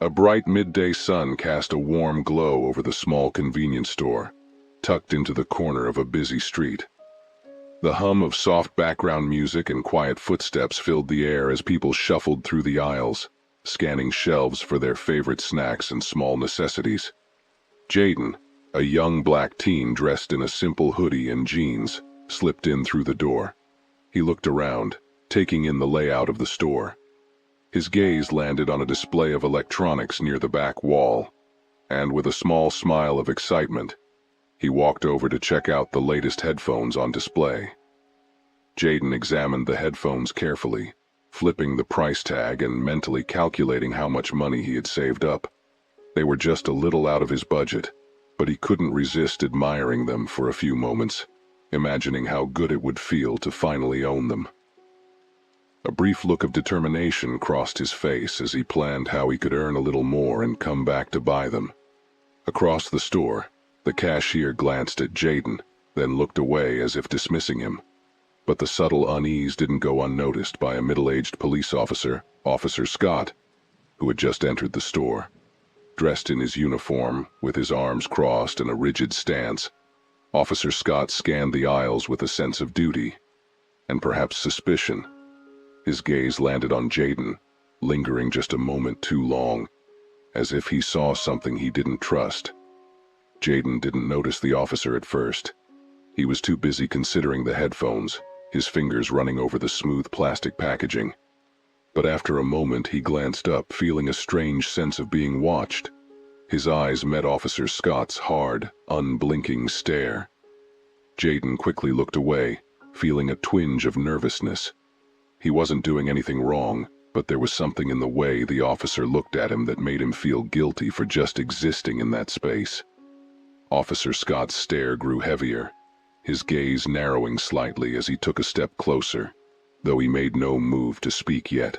A bright midday sun cast a warm glow over the small convenience store, tucked into the corner of a busy street. The hum of soft background music and quiet footsteps filled the air as people shuffled through the aisles, scanning shelves for their favorite snacks and small necessities. Jaden, a young black teen dressed in a simple hoodie and jeans, slipped in through the door. He looked around, taking in the layout of the store. His gaze landed on a display of electronics near the back wall, and with a small smile of excitement, he walked over to check out the latest headphones on display. Jaden examined the headphones carefully, flipping the price tag and mentally calculating how much money he had saved up. They were just a little out of his budget, but he couldn't resist admiring them for a few moments, imagining how good it would feel to finally own them. A brief look of determination crossed his face as he planned how he could earn a little more and come back to buy them. Across the store, the cashier glanced at Jaden, then looked away as if dismissing him. But the subtle unease didn't go unnoticed by a middle-aged police officer, Officer Scott, who had just entered the store. Dressed in his uniform, with his arms crossed and a rigid stance, Officer Scott scanned the aisles with a sense of duty, and perhaps suspicion. His gaze landed on Jaden, lingering just a moment too long, as if he saw something he didn't trust. Jaden didn't notice the officer at first. He was too busy considering the headphones, his fingers running over the smooth plastic packaging. But after a moment he glanced up, feeling a strange sense of being watched. His eyes met Officer Scott's hard, unblinking stare. Jaden quickly looked away, feeling a twinge of nervousness. He wasn't doing anything wrong, but there was something in the way the officer looked at him that made him feel guilty for just existing in that space. Officer Scott's stare grew heavier, his gaze narrowing slightly as he took a step closer, though he made no move to speak yet.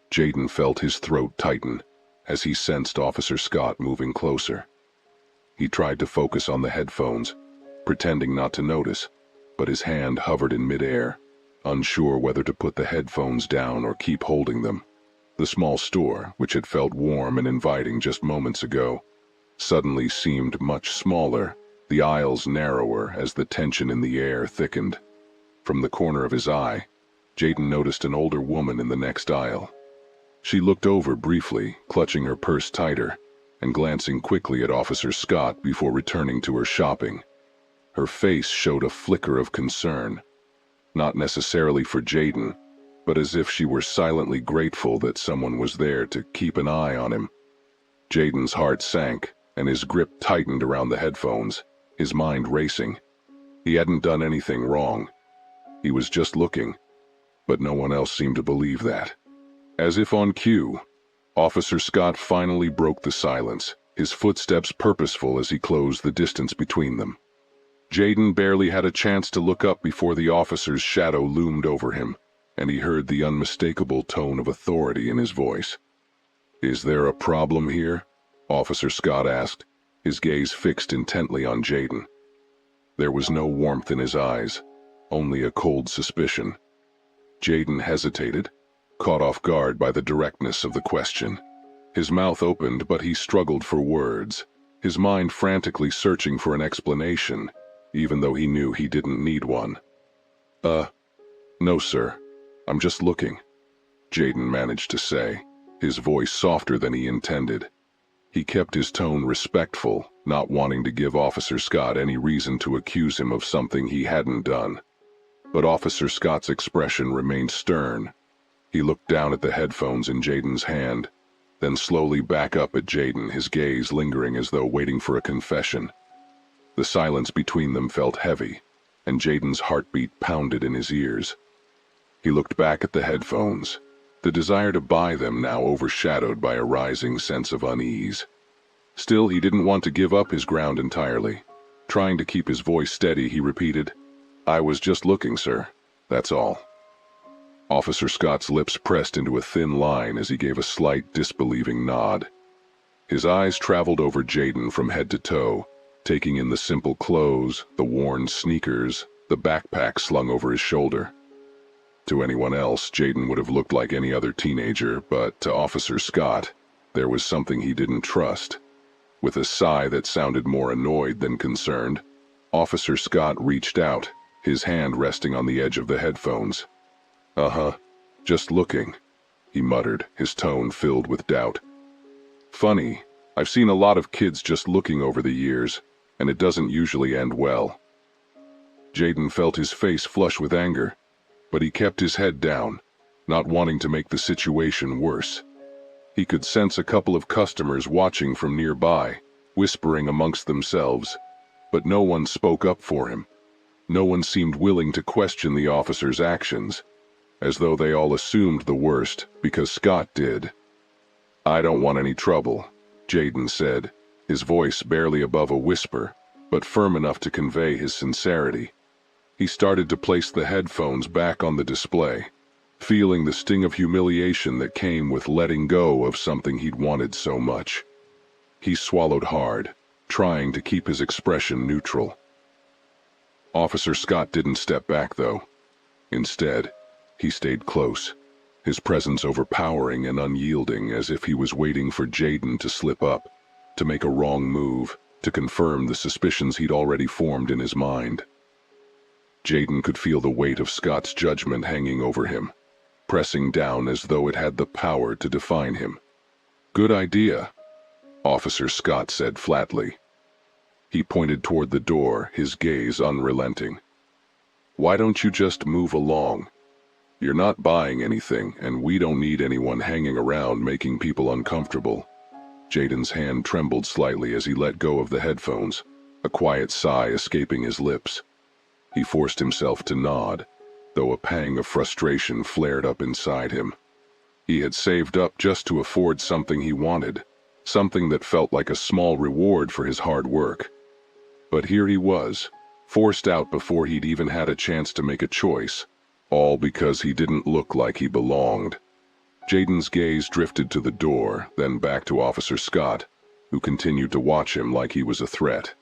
Jaden felt his throat tighten as he sensed Officer Scott moving closer. He tried to focus on the headphones, pretending not to notice, but his hand hovered in midair, unsure whether to put the headphones down or keep holding them. The small store, which had felt warm and inviting just moments ago, suddenly seemed much smaller, the aisles narrower as the tension in the air thickened. From the corner of his eye, Jaden noticed an older woman in the next aisle. She looked over briefly, clutching her purse tighter, and glancing quickly at Officer Scott before returning to her shopping. Her face showed a flicker of concern, not necessarily for Jaden, but as if she were silently grateful that someone was there to keep an eye on him. Jaden's heart sank, and his grip tightened around the headphones, his mind racing. He hadn't done anything wrong. He was just looking, but no one else seemed to believe that. As if on cue, Officer Scott finally broke the silence, his footsteps purposeful as he closed the distance between them. Jaden barely had a chance to look up before the officer's shadow loomed over him, and he heard the unmistakable tone of authority in his voice. "Is there a problem here?" Officer Scott asked, his gaze fixed intently on Jaden. There was no warmth in his eyes, only a cold suspicion. Jaden hesitated, caught off guard by the directness of the question. His mouth opened, but he struggled for words, his mind frantically searching for an explanation, even though he knew he didn't need one. No, sir. I'm just looking," Jaden managed to say, his voice softer than he intended. He kept his tone respectful, not wanting to give Officer Scott any reason to accuse him of something he hadn't done. But Officer Scott's expression remained stern. He looked down at the headphones in Jaden's hand, then slowly back up at Jaden, his gaze lingering as though waiting for a confession. The silence between them felt heavy, and Jaden's heartbeat pounded in his ears. He looked back at the headphones, the desire to buy them now overshadowed by a rising sense of unease. Still, he didn't want to give up his ground entirely. Trying to keep his voice steady, he repeated, "I was just looking, sir. That's all." Officer Scott's lips pressed into a thin line as he gave a slight, disbelieving nod. His eyes traveled over Jaden from head to toe, taking in the simple clothes, the worn sneakers, the backpack slung over his shoulder. To anyone else, Jaden would have looked like any other teenager, but to Officer Scott, There was something he didn't trust. With a sigh that sounded more annoyed than concerned, Officer Scott reached out, his hand resting on the edge of the headphones. "Uh-huh, just looking," he muttered, his tone filled with doubt. "Funny, I've seen a lot of kids just looking over the years, and it doesn't usually end well." Jaden felt his face flush with anger, but he kept his head down, not wanting to make the situation worse. He could sense a couple of customers watching from nearby, whispering amongst themselves, but no one spoke up for him. No one seemed willing to question the officer's actions, as though they all assumed the worst because Scott did. "I don't want any trouble," Jaden said, his voice barely above a whisper, but firm enough to convey his sincerity. He started to place the headphones back on the display, feeling the sting of humiliation that came with letting go of something he'd wanted so much. He swallowed hard, trying to keep his expression neutral. Officer Scott didn't step back, though. Instead, he stayed close, his presence overpowering and unyielding, as if he was waiting for Jaden to slip up, to make a wrong move, to confirm the suspicions he'd already formed in his mind. Jaden could feel the weight of Scott's judgment hanging over him, pressing down as though it had the power to define him. "Good idea," Officer Scott said flatly. He pointed toward the door, his gaze unrelenting. "Why don't you just move along? You're not buying anything, and we don't need anyone hanging around making people uncomfortable." Jaden's hand trembled slightly as he let go of the headphones, a quiet sigh escaping his lips. He forced himself to nod, though a pang of frustration flared up inside him. He had saved up just to afford something he wanted, something that felt like a small reward for his hard work. But here he was, forced out before he'd even had a chance to make a choice, all because he didn't look like he belonged. Jaden's gaze drifted to the door, then back to Officer Scott, who continued to watch him like he was a threat.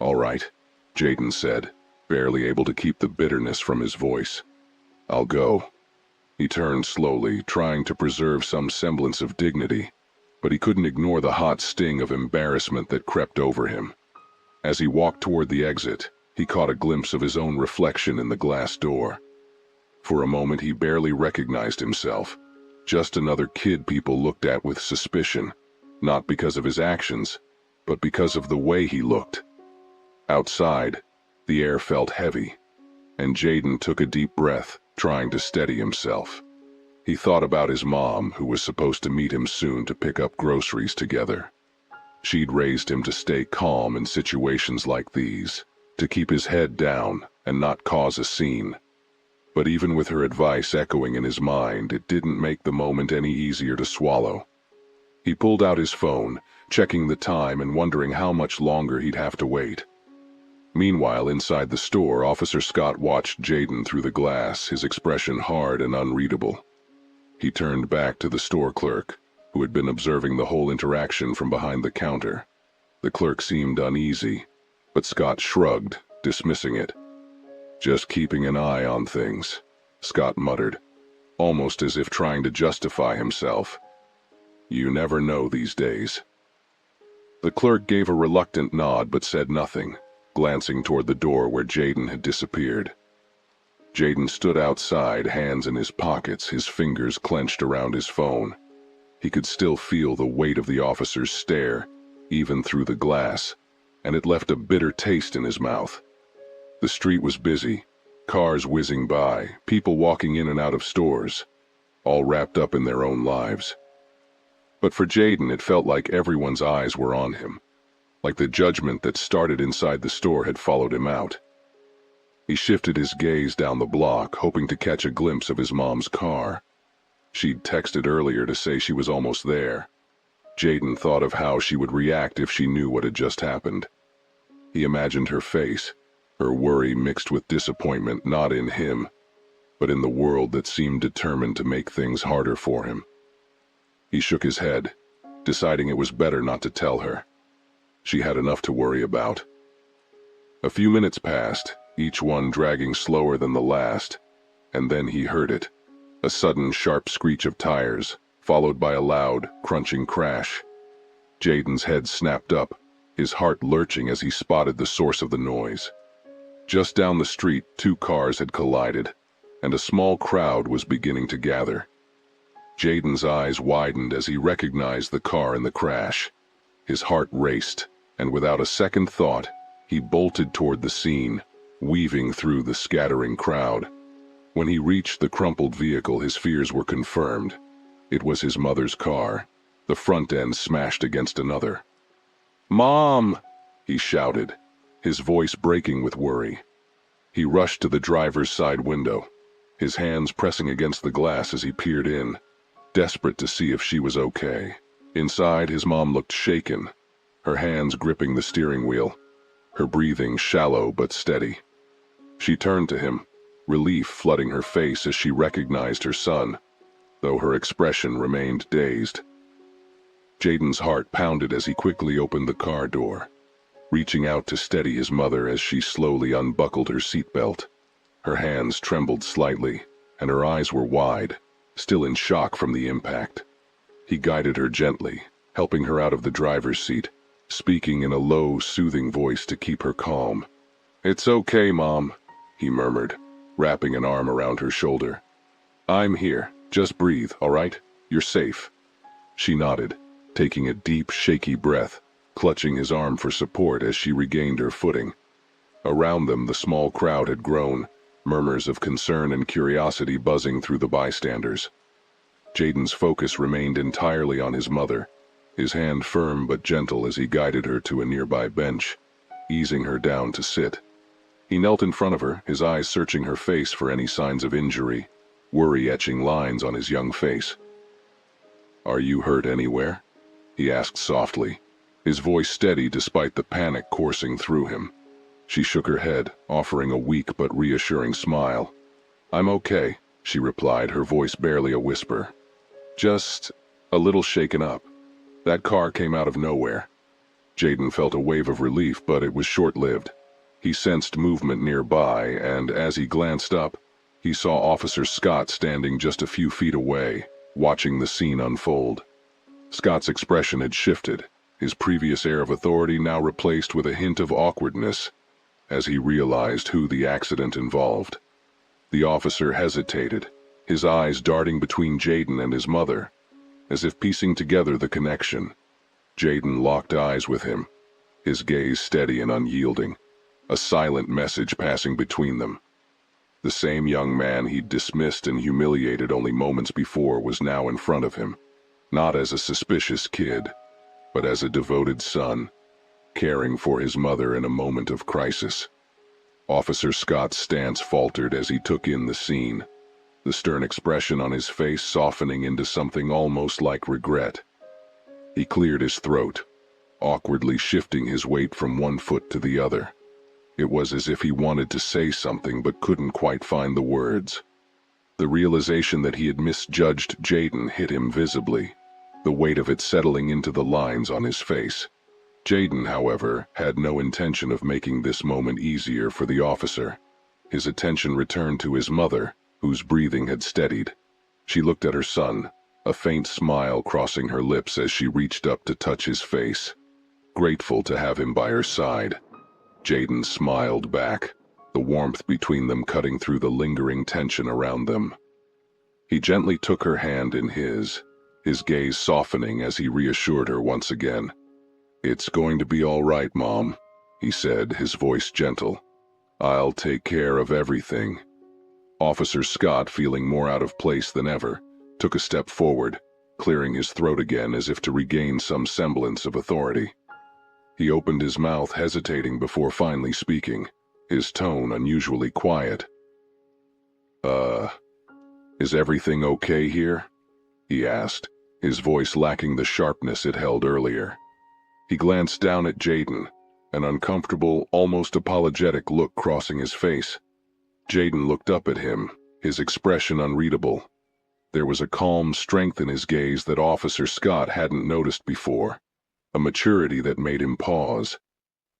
"All right," Jaden said, barely able to keep the bitterness from his voice. "I'll go." He turned slowly, trying to preserve some semblance of dignity, but he couldn't ignore the hot sting of embarrassment that crept over him. As he walked toward the exit, he caught a glimpse of his own reflection in the glass door. For a moment he barely recognized himself, just another kid people looked at with suspicion, not because of his actions, but because of the way he looked. Outside, the air felt heavy, and Jaden took a deep breath, trying to steady himself. He thought about his mom, who was supposed to meet him soon to pick up groceries together. She'd raised him to stay calm in situations like these, to keep his head down and not cause a scene. But even with her advice echoing in his mind, it didn't make the moment any easier to swallow. He pulled out his phone, checking the time and wondering how much longer he'd have to wait. Meanwhile, inside the store, Officer Scott watched Jaden through the glass, his expression hard and unreadable. He turned back to the store clerk, who had been observing the whole interaction from behind the counter. The clerk seemed uneasy, but Scott shrugged, dismissing it. "Just keeping an eye on things," Scott muttered, almost as if trying to justify himself. "You never know these days." The clerk gave a reluctant nod but said nothing, glancing toward the door where Jaden had disappeared. Jaden stood outside, hands in his pockets, his fingers clenched around his phone. He could still feel the weight of the officer's stare, even through the glass, and it left a bitter taste in his mouth. The street was busy, cars whizzing by, people walking in and out of stores, all wrapped up in their own lives. But for Jaden, it felt like everyone's eyes were on him, like the judgment that started inside the store had followed him out. He shifted his gaze down the block, hoping to catch a glimpse of his mom's car. She'd texted earlier to say she was almost there. Jaden thought of how she would react if she knew what had just happened. He imagined her face, her worry mixed with disappointment, not in him, but in the world that seemed determined to make things harder for him. He shook his head, deciding it was better not to tell her. She had enough to worry about. A few minutes passed, each one dragging slower than the last, and then he heard it, a sudden sharp screech of tires, followed by a loud, crunching crash. Jaden's head snapped up, his heart lurching as he spotted the source of the noise. Just down the street, two cars had collided, and a small crowd was beginning to gather. Jaden's eyes widened as he recognized the car in the crash. His heart raced, and without a second thought, he bolted toward the scene, weaving through the scattering crowd. When he reached the crumpled vehicle, his fears were confirmed. It was his mother's car, the front end smashed against another. "Mom!" he shouted, his voice breaking with worry. He rushed to the driver's side window, his hands pressing against the glass as he peered in, desperate to see if she was okay. Inside, his mom looked shaken, her hands gripping the steering wheel, her breathing shallow but steady. She turned to him, relief flooding her face as she recognized her son, though her expression remained dazed. Jaden's heart pounded as he quickly opened the car door, reaching out to steady his mother as she slowly unbuckled her seatbelt. Her hands trembled slightly, and her eyes were wide, still in shock from the impact. He guided her gently, helping her out of the driver's seat, speaking in a low, soothing voice to keep her calm. "It's okay, Mom," he murmured, wrapping an arm around her shoulder. "I'm here. Just breathe, all right? You're safe." She nodded, taking a deep, shaky breath, clutching his arm for support as she regained her footing. Around them, the small crowd had grown, murmurs of concern and curiosity buzzing through the bystanders. Jaden's focus remained entirely on his mother, his hand firm but gentle as he guided her to a nearby bench, easing her down to sit. He knelt in front of her, his eyes searching her face for any signs of injury, worry etching lines on his young face. "Are you hurt anywhere?" he asked softly, his voice steady despite the panic coursing through him. She shook her head, offering a weak but reassuring smile. "I'm okay," she replied, her voice barely a whisper. "Just a little shaken up. That car came out of nowhere." Jaden felt a wave of relief, but it was short-lived. He sensed movement nearby, and as he glanced up, he saw Officer Scott standing just a few feet away, watching the scene unfold. Scott's expression had shifted, his previous air of authority now replaced with a hint of awkwardness, as he realized who the accident involved. The officer hesitated, his eyes darting between Jaden and his mother, as if piecing together the connection. Jaden locked eyes with him, his gaze steady and unyielding, a silent message passing between them. The same young man he'd dismissed and humiliated only moments before was now in front of him, not as a suspicious kid, but as a devoted son, caring for his mother in a moment of crisis. Officer Scott's stance faltered as he took in the scene, the stern expression on his face softening into something almost like regret. He cleared his throat, awkwardly shifting his weight from one foot to the other. It was as if he wanted to say something but couldn't quite find the words. The realization that he had misjudged Jaden hit him visibly, the weight of it settling into the lines on his face. Jaden, however, had no intention of making this moment easier for the officer. His attention returned to his mother, whose breathing had steadied. She looked at her son, a faint smile crossing her lips as she reached up to touch his face, grateful to have him by her side. Jaden smiled back, the warmth between them cutting through the lingering tension around them. He gently took her hand in his gaze softening as he reassured her once again. "It's going to be all right, Mom," he said, his voice gentle. "I'll take care of everything." Officer Scott, feeling more out of place than ever, took a step forward, clearing his throat again as if to regain some semblance of authority. He opened his mouth, hesitating before finally speaking, his tone unusually quiet. Is everything okay here?" he asked, his voice lacking the sharpness it held earlier. He glanced down at Jaden, an uncomfortable, almost apologetic look crossing his face. Jaden looked up at him, his expression unreadable. There was a calm strength in his gaze that Officer Scott hadn't noticed before, a maturity that made him pause.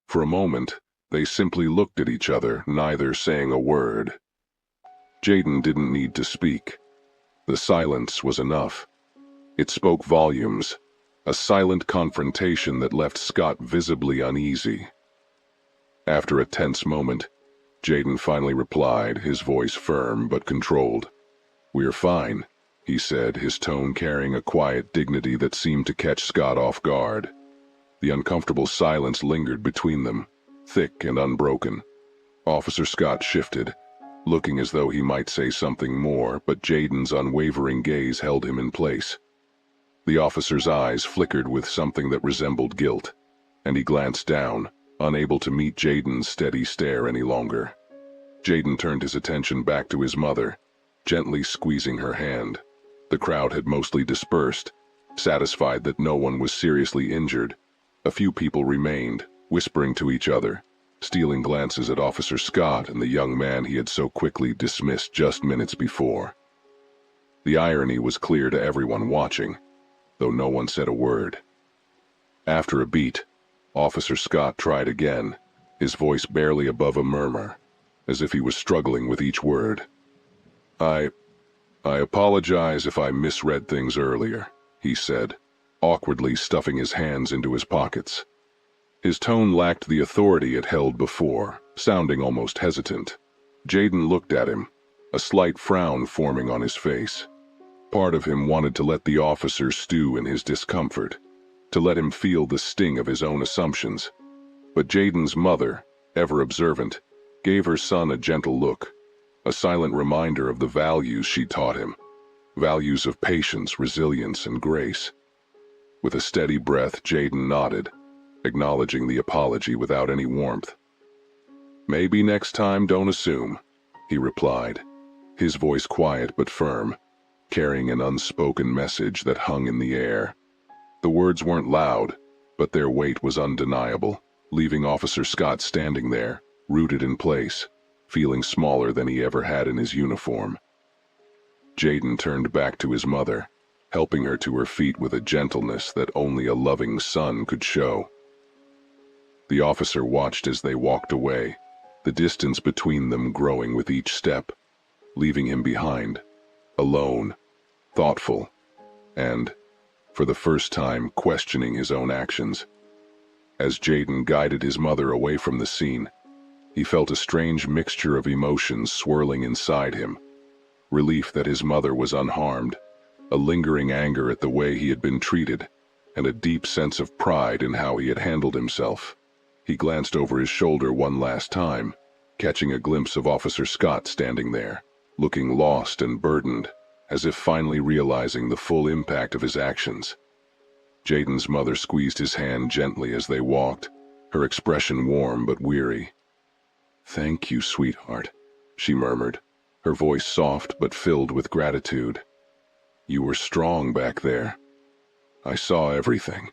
For a moment, they simply looked at each other, neither saying a word. Jaden didn't need to speak. The silence was enough. It spoke volumes, a silent confrontation that left Scott visibly uneasy. After a tense moment, Jaden finally replied, his voice firm but controlled. "We're fine," he said, his tone carrying a quiet dignity that seemed to catch Scott off guard. The uncomfortable silence lingered between them, thick and unbroken. Officer Scott shifted, looking as though he might say something more, but Jaden's unwavering gaze held him in place. The officer's eyes flickered with something that resembled guilt, and he glanced down, unable to meet Jaden's steady stare any longer. Jaden turned his attention back to his mother, gently squeezing her hand. The crowd had mostly dispersed, satisfied that no one was seriously injured. A few people remained, whispering to each other, stealing glances at Officer Scott and the young man he had so quickly dismissed just minutes before. The irony was clear to everyone watching, though no one said a word. After a beat, Officer Scott tried again, his voice barely above a murmur, as if he was struggling with each word. I apologize if I misread things earlier," he said, awkwardly stuffing his hands into his pockets. His tone lacked the authority it held before, sounding almost hesitant. Jaden looked at him, a slight frown forming on his face. Part of him wanted to let the officer stew in his discomfort, to let him feel the sting of his own assumptions. But Jaden's mother, ever observant, gave her son a gentle look, a silent reminder of the values she taught him, values of patience, resilience, and grace. With a steady breath, Jaden nodded, acknowledging the apology without any warmth. "Maybe next time don't assume," he replied, his voice quiet but firm, carrying an unspoken message that hung in the air. The words weren't loud, but their weight was undeniable, leaving Officer Scott standing there, rooted in place, feeling smaller than he ever had in his uniform. Jaden turned back to his mother, helping her to her feet with a gentleness that only a loving son could show. The officer watched as they walked away, the distance between them growing with each step, leaving him behind, alone, thoughtful, and, for the first time, questioning his own actions. As Jaden guided his mother away from the scene, he felt a strange mixture of emotions swirling inside him. Relief that his mother was unharmed, a lingering anger at the way he had been treated, and a deep sense of pride in how he had handled himself. He glanced over his shoulder one last time, catching a glimpse of Officer Scott standing there, looking lost and burdened, as if finally realizing the full impact of his actions. Jaden's mother squeezed his hand gently as they walked, her expression warm but weary. "Thank you, sweetheart," she murmured, her voice soft but filled with gratitude. "You were strong back there. I saw everything."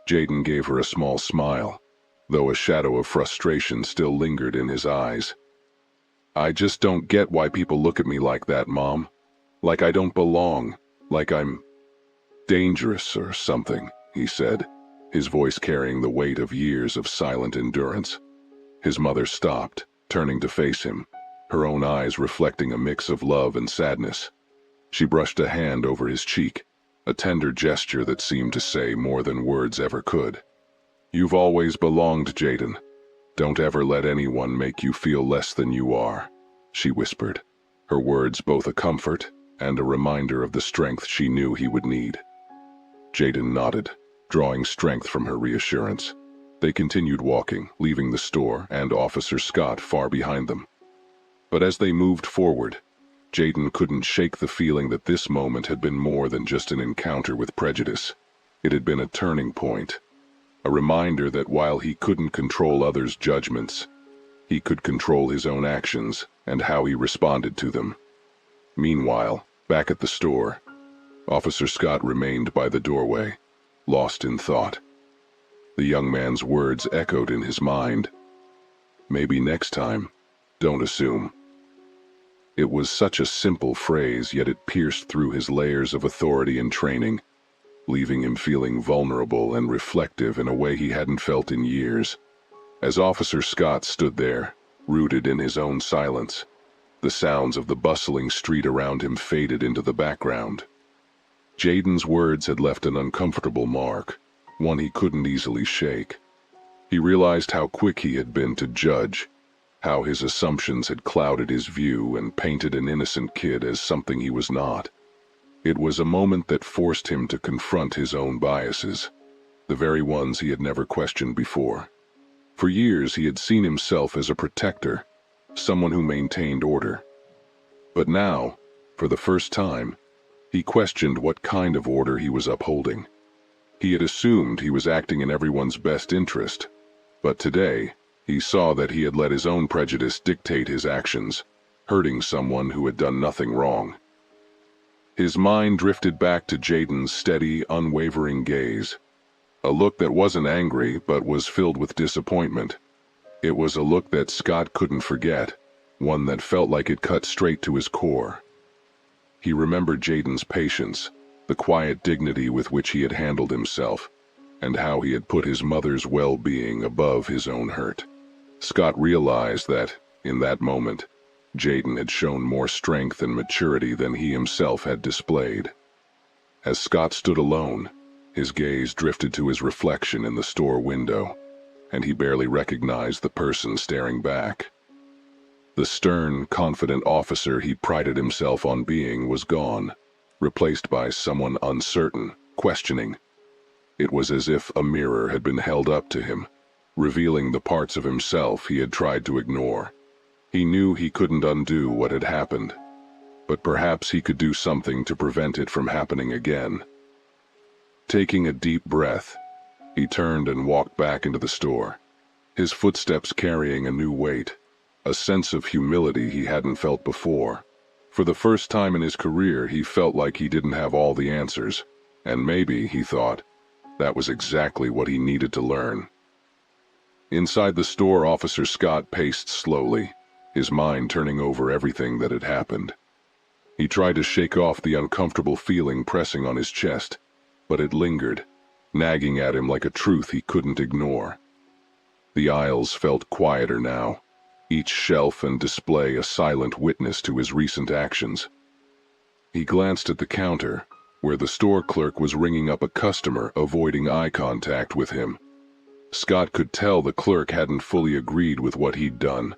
Jaden gave her a small smile, though a shadow of frustration still lingered in his eyes. "I just don't get why people look at me like that, Mom. Like I don't belong, like I'm dangerous or something," he said, his voice carrying the weight of years of silent endurance. His mother stopped, turning to face him, her own eyes reflecting a mix of love and sadness. She brushed a hand over his cheek, a tender gesture that seemed to say more than words ever could. "You've always belonged, Jaden. Don't ever let anyone make you feel less than you are," she whispered, her words both a comfort and a reminder of the strength she knew he would need. Jaden nodded, drawing strength from her reassurance. They continued walking, leaving the store and Officer Scott far behind them. But as they moved forward, Jaden couldn't shake the feeling that this moment had been more than just an encounter with prejudice. It had been a turning point, a reminder that while he couldn't control others' judgments, he could control his own actions and how he responded to them. Meanwhile, back at the store, Officer Scott remained by the doorway, lost in thought. The young man's words echoed in his mind. "Maybe next time, don't assume." It was such a simple phrase, yet it pierced through his layers of authority and training, leaving him feeling vulnerable and reflective in a way he hadn't felt in years. As Officer Scott stood there, rooted in his own silence, the sounds of the bustling street around him faded into the background. Jaden's words had left an uncomfortable mark, one he couldn't easily shake. He realized how quick he had been to judge, how his assumptions had clouded his view and painted an innocent kid as something he was not. It was a moment that forced him to confront his own biases, the very ones he had never questioned before. For years he had seen himself as a protector, someone who maintained order. But now, for the first time, he questioned what kind of order he was upholding. He had assumed he was acting in everyone's best interest, but today he saw that he had let his own prejudice dictate his actions, hurting someone who had done nothing wrong. His mind drifted back to Jaden's steady, unwavering gaze, a look that wasn't angry but was filled with disappointment. It was a look that Scott couldn't forget, one that felt like it cut straight to his core. He remembered Jaden's patience, the quiet dignity with which he had handled himself, and how he had put his mother's well-being above his own hurt. Scott realized that, in that moment, Jaden had shown more strength and maturity than he himself had displayed. As Scott stood alone, his gaze drifted to his reflection in the store window, and he barely recognized the person staring back. The stern, confident officer he prided himself on being was gone, replaced by someone uncertain, questioning. It was as if a mirror had been held up to him, revealing the parts of himself he had tried to ignore. He knew he couldn't undo what had happened, but perhaps he could do something to prevent it from happening again. Taking a deep breath, he turned and walked back into the store, his footsteps carrying a new weight, a sense of humility he hadn't felt before. For the first time in his career, he felt like he didn't have all the answers, and maybe, he thought, that was exactly what he needed to learn. Inside the store, Officer Scott paced slowly, his mind turning over everything that had happened. He tried to shake off the uncomfortable feeling pressing on his chest, but it lingered, nagging at him like a truth he couldn't ignore. The aisles felt quieter now, each shelf and display a silent witness to his recent actions. He glanced at the counter, where the store clerk was ringing up a customer, avoiding eye contact with him. Scott could tell the clerk hadn't fully agreed with what he'd done,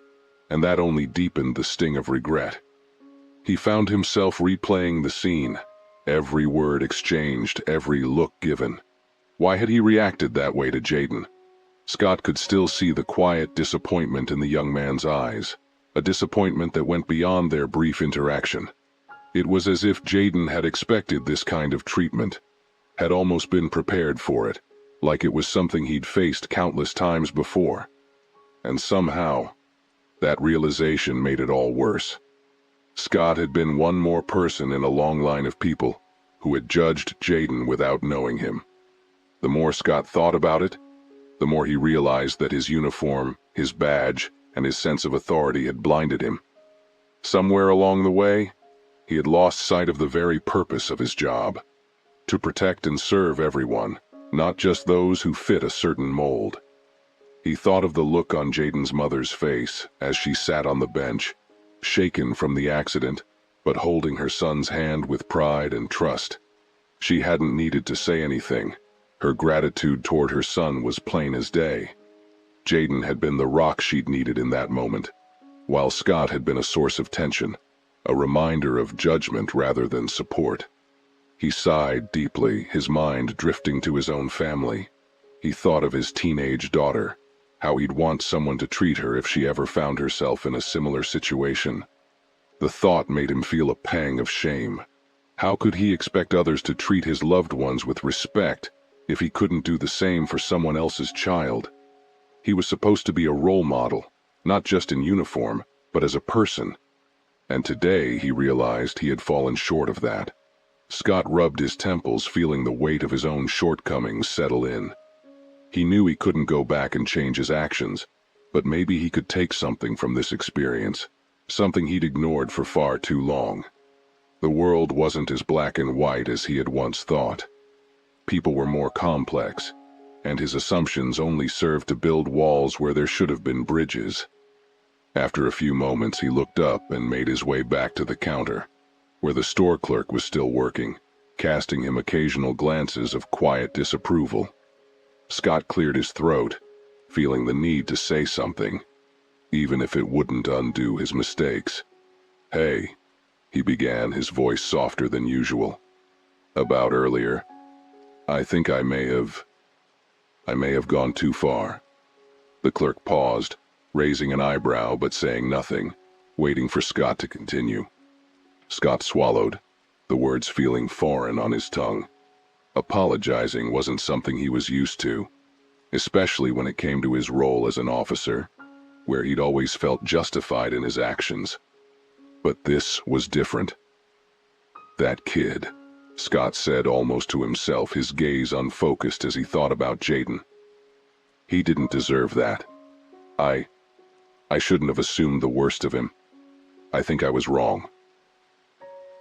and that only deepened the sting of regret. He found himself replaying the scene, every word exchanged, every look given. Why had he reacted that way to Jaden? Scott could still see the quiet disappointment in the young man's eyes, a disappointment that went beyond their brief interaction. It was as if Jaden had expected this kind of treatment, had almost been prepared for it, like it was something he'd faced countless times before. And somehow, that realization made it all worse. Scott had been one more person in a long line of people who had judged Jaden without knowing him. The more Scott thought about it, the more he realized that his uniform, his badge, and his sense of authority had blinded him. Somewhere along the way, he had lost sight of the very purpose of his job: to protect and serve everyone, not just those who fit a certain mold. He thought of the look on Jaden's mother's face as she sat on the bench, shaken from the accident, but holding her son's hand with pride and trust. She hadn't needed to say anything. Her gratitude toward her son was plain as day. Jaden had been the rock she'd needed in that moment, while Scott had been a source of tension, a reminder of judgment rather than support. He sighed deeply, his mind drifting to his own family. He thought of his teenage daughter, how he'd want someone to treat her if she ever found herself in a similar situation. The thought made him feel a pang of shame. How could he expect others to treat his loved ones with respect if he couldn't do the same for someone else's child? He was supposed to be a role model, not just in uniform, but as a person. And today he realized he had fallen short of that. Scott rubbed his temples, feeling the weight of his own shortcomings settle in. He knew he couldn't go back and change his actions, but maybe he could take something from this experience, something he'd ignored for far too long. The world wasn't as black and white as he had once thought. People were more complex, and his assumptions only served to build walls where there should have been bridges. After a few moments, he looked up and made his way back to the counter, where the store clerk was still working, casting him occasional glances of quiet disapproval. Scott cleared his throat, feeling the need to say something, even if it wouldn't undo his mistakes. "Hey," he began, his voice softer than usual. "About earlier, I think I may have gone too far." The clerk paused, raising an eyebrow but saying nothing, waiting for Scott to continue. Scott swallowed, the words feeling foreign on his tongue. Apologizing wasn't something he was used to, especially when it came to his role as an officer, where he'd always felt justified in his actions. But this was different. "That kid," Scott said almost to himself, his gaze unfocused as he thought about Jaden. "He didn't deserve that. I shouldn't have assumed the worst of him. I think I was wrong."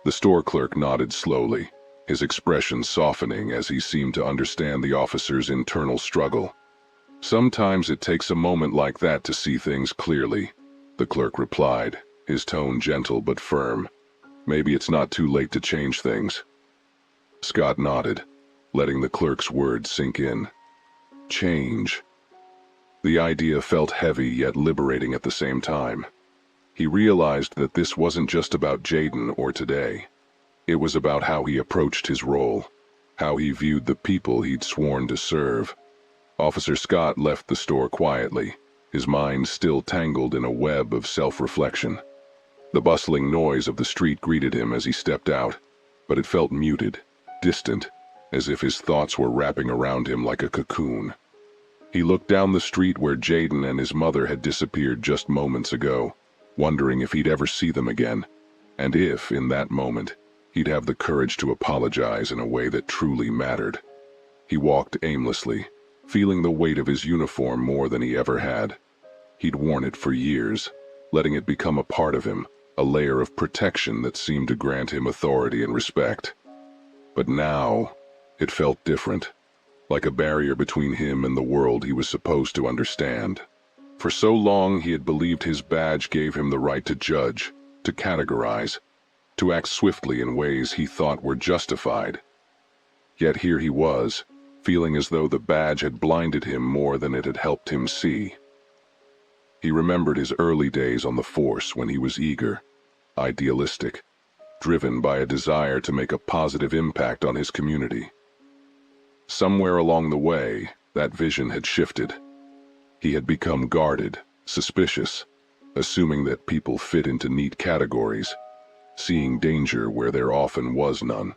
The store clerk nodded slowly, his expression softening as he seemed to understand the officer's internal struggle. "Sometimes it takes a moment like that to see things clearly," the clerk replied, his tone gentle but firm. "Maybe it's not too late to change things." Scott nodded, letting the clerk's words sink in. Change. The idea felt heavy yet liberating at the same time. He realized that this wasn't just about Jaden or today. It was about how he approached his role, how he viewed the people he'd sworn to serve. Officer Scott left the store quietly, his mind still tangled in a web of self-reflection. The bustling noise of the street greeted him as he stepped out, but it felt muted, distant, as if his thoughts were wrapping around him like a cocoon. He looked down the street where Jaden and his mother had disappeared just moments ago, wondering if he'd ever see them again, and if, in that moment, he'd have the courage to apologize in a way that truly mattered. He walked aimlessly, feeling the weight of his uniform more than he ever had. He'd worn it for years, letting it become a part of him, a layer of protection that seemed to grant him authority and respect. But now, it felt different, like a barrier between him and the world he was supposed to understand. For so long he had believed his badge gave him the right to judge, to categorize, to act swiftly in ways he thought were justified. Yet here he was, feeling as though the badge had blinded him more than it had helped him see. He remembered his early days on the force when he was eager, idealistic, driven by a desire to make a positive impact on his community. Somewhere along the way, that vision had shifted. He had become guarded, suspicious, assuming that people fit into neat categories, seeing danger where there often was none.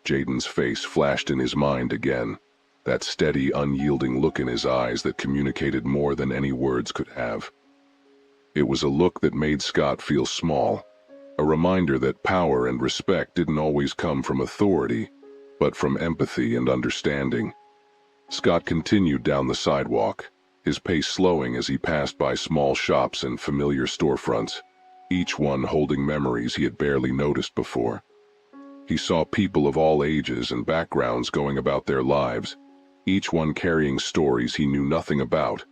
Jaden's face flashed in his mind again, that steady, unyielding look in his eyes that communicated more than any words could have. It was a look that made Scott feel small, a reminder that power and respect didn't always come from authority, but from empathy and understanding. Scott continued down the sidewalk, his pace slowing as he passed by small shops and familiar storefronts, each one holding memories he had barely noticed before. He saw people of all ages and backgrounds going about their lives, each one carrying stories he knew nothing about,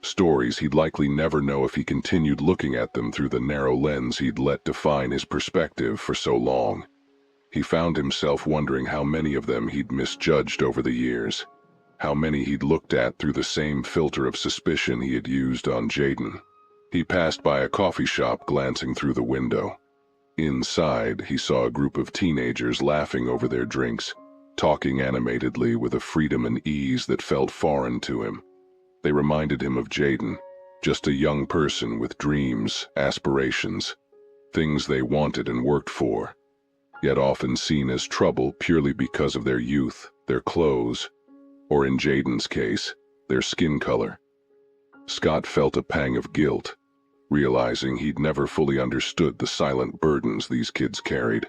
stories he'd likely never know if he continued looking at them through the narrow lens he'd let define his perspective for so long. He found himself wondering how many of them he'd misjudged over the years, how many he'd looked at through the same filter of suspicion he had used on Jaden. He passed by a coffee shop, glancing through the window. Inside, he saw a group of teenagers laughing over their drinks, talking animatedly with a freedom and ease that felt foreign to him. They reminded him of Jaden, just a young person with dreams, aspirations, things they wanted and worked for, yet often seen as trouble purely because of their youth, their clothes, or in Jaden's case, their skin color. Scott felt a pang of guilt, realizing he'd never fully understood the silent burdens these kids carried,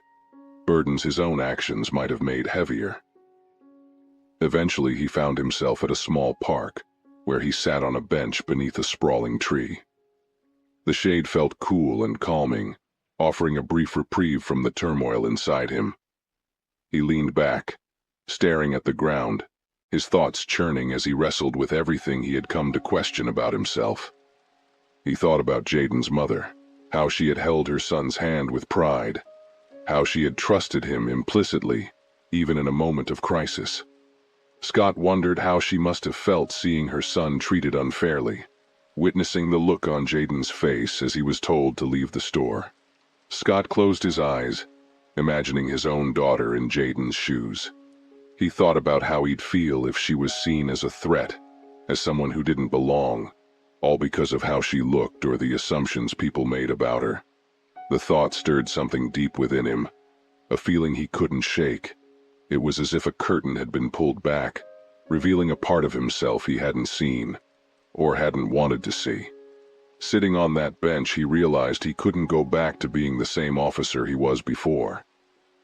burdens his own actions might have made heavier. Eventually he found himself at a small park, where he sat on a bench beneath a sprawling tree. The shade felt cool and calming, offering a brief reprieve from the turmoil inside him. He leaned back, staring at the ground, his thoughts churning as he wrestled with everything he had come to question about himself. He thought about Jaden's mother, how she had held her son's hand with pride, how she had trusted him implicitly, even in a moment of crisis. Scott wondered how she must have felt seeing her son treated unfairly, witnessing the look on Jaden's face as he was told to leave the store. Scott closed his eyes, imagining his own daughter in Jaden's shoes. He thought about how he'd feel if she was seen as a threat, as someone who didn't belong, all because of how she looked or the assumptions people made about her. The thought stirred something deep within him, a feeling he couldn't shake. It was as if a curtain had been pulled back, revealing a part of himself he hadn't seen, or hadn't wanted to see. Sitting on that bench, he realized he couldn't go back to being the same officer he was before.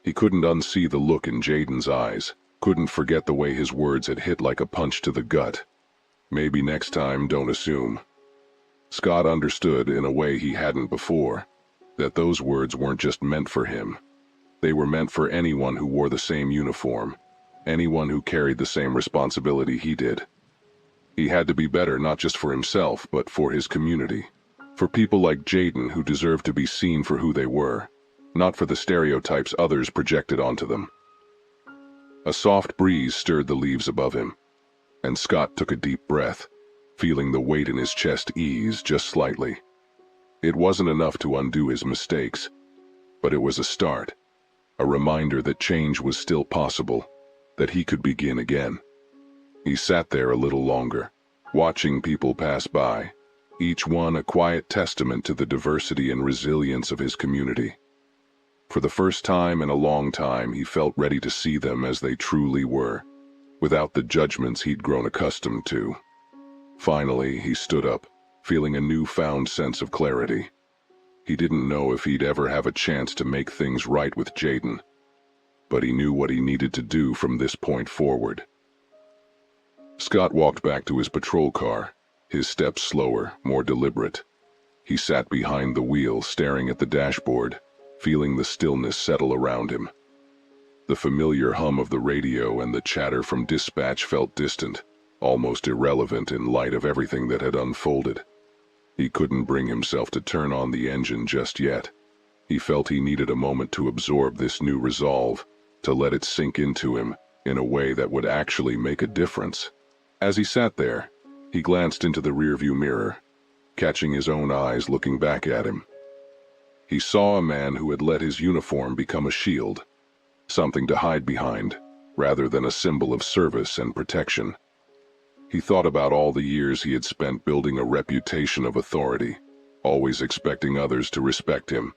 He couldn't unsee the look in Jaden's eyes, couldn't forget the way his words had hit like a punch to the gut. Maybe next time, don't assume. Scott understood, in a way he hadn't before, that those words weren't just meant for him. They were meant for anyone who wore the same uniform, anyone who carried the same responsibility he did. He had to be better not just for himself, but for his community. For people like Jaden who deserved to be seen for who they were, not for the stereotypes others projected onto them. A soft breeze stirred the leaves above him, and Scott took a deep breath, feeling the weight in his chest ease just slightly. It wasn't enough to undo his mistakes, but it was a start, a reminder that change was still possible, that he could begin again. He sat there a little longer, watching people pass by, each one a quiet testament to the diversity and resilience of his community. For the first time in a long time, he felt ready to see them as they truly were, without the judgments he'd grown accustomed to. Finally, he stood up, feeling a newfound sense of clarity. He didn't know if he'd ever have a chance to make things right with Jaden, but he knew what he needed to do from this point forward. Scott walked back to his patrol car, his steps slower, more deliberate. He sat behind the wheel, staring at the dashboard, feeling the stillness settle around him. The familiar hum of the radio and the chatter from dispatch felt distant, almost irrelevant in light of everything that had unfolded. He couldn't bring himself to turn on the engine just yet. He felt he needed a moment to absorb this new resolve, to let it sink into him in a way that would actually make a difference. As he sat there, he glanced into the rearview mirror, catching his own eyes looking back at him. He saw a man who had let his uniform become a shield, something to hide behind, rather than a symbol of service and protection. He thought about all the years he had spent building a reputation of authority, always expecting others to respect him,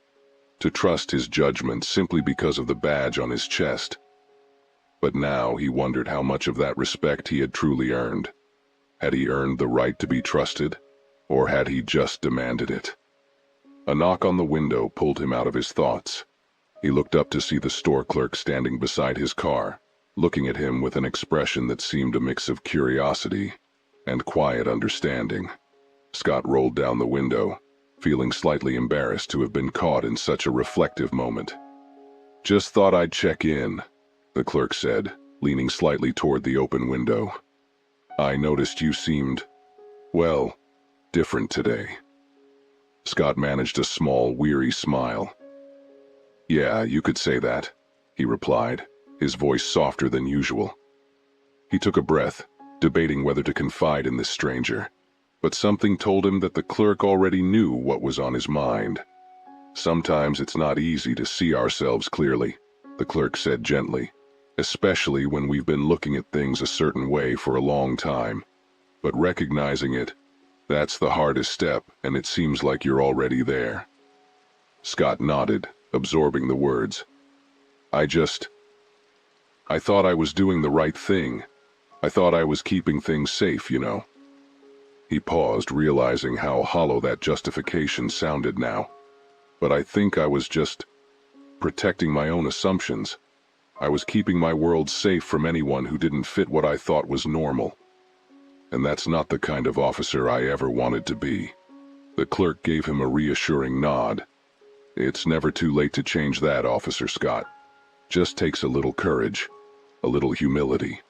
to trust his judgment simply because of the badge on his chest. But now he wondered how much of that respect he had truly earned. Had he earned the right to be trusted, or had he just demanded it? A knock on the window pulled him out of his thoughts. He looked up to see the store clerk standing beside his car, looking at him with an expression that seemed a mix of curiosity and quiet understanding. Scott rolled down the window, feeling slightly embarrassed to have been caught in such a reflective moment. "Just thought I'd check in," the clerk said, leaning slightly toward the open window. "I noticed you seemed, well, different today." Scott managed a small, weary smile. "Yeah, you could say that," he replied, his voice softer than usual. He took a breath, debating whether to confide in this stranger, but something told him that the clerk already knew what was on his mind. "Sometimes it's not easy to see ourselves clearly," the clerk said gently, "especially when we've been looking at things a certain way for a long time. But recognizing it, that's the hardest step, and it seems like you're already there." Scott nodded, absorbing the words. I thought I was doing the right thing. I thought I was keeping things safe, you know." He paused, realizing how hollow that justification sounded now. "But I think I was just protecting my own assumptions. I was keeping my world safe from anyone who didn't fit what I thought was normal. And that's not the kind of officer I ever wanted to be." The clerk gave him a reassuring nod. "It's never too late to change that, Officer Scott. Just takes a little courage, a little humility."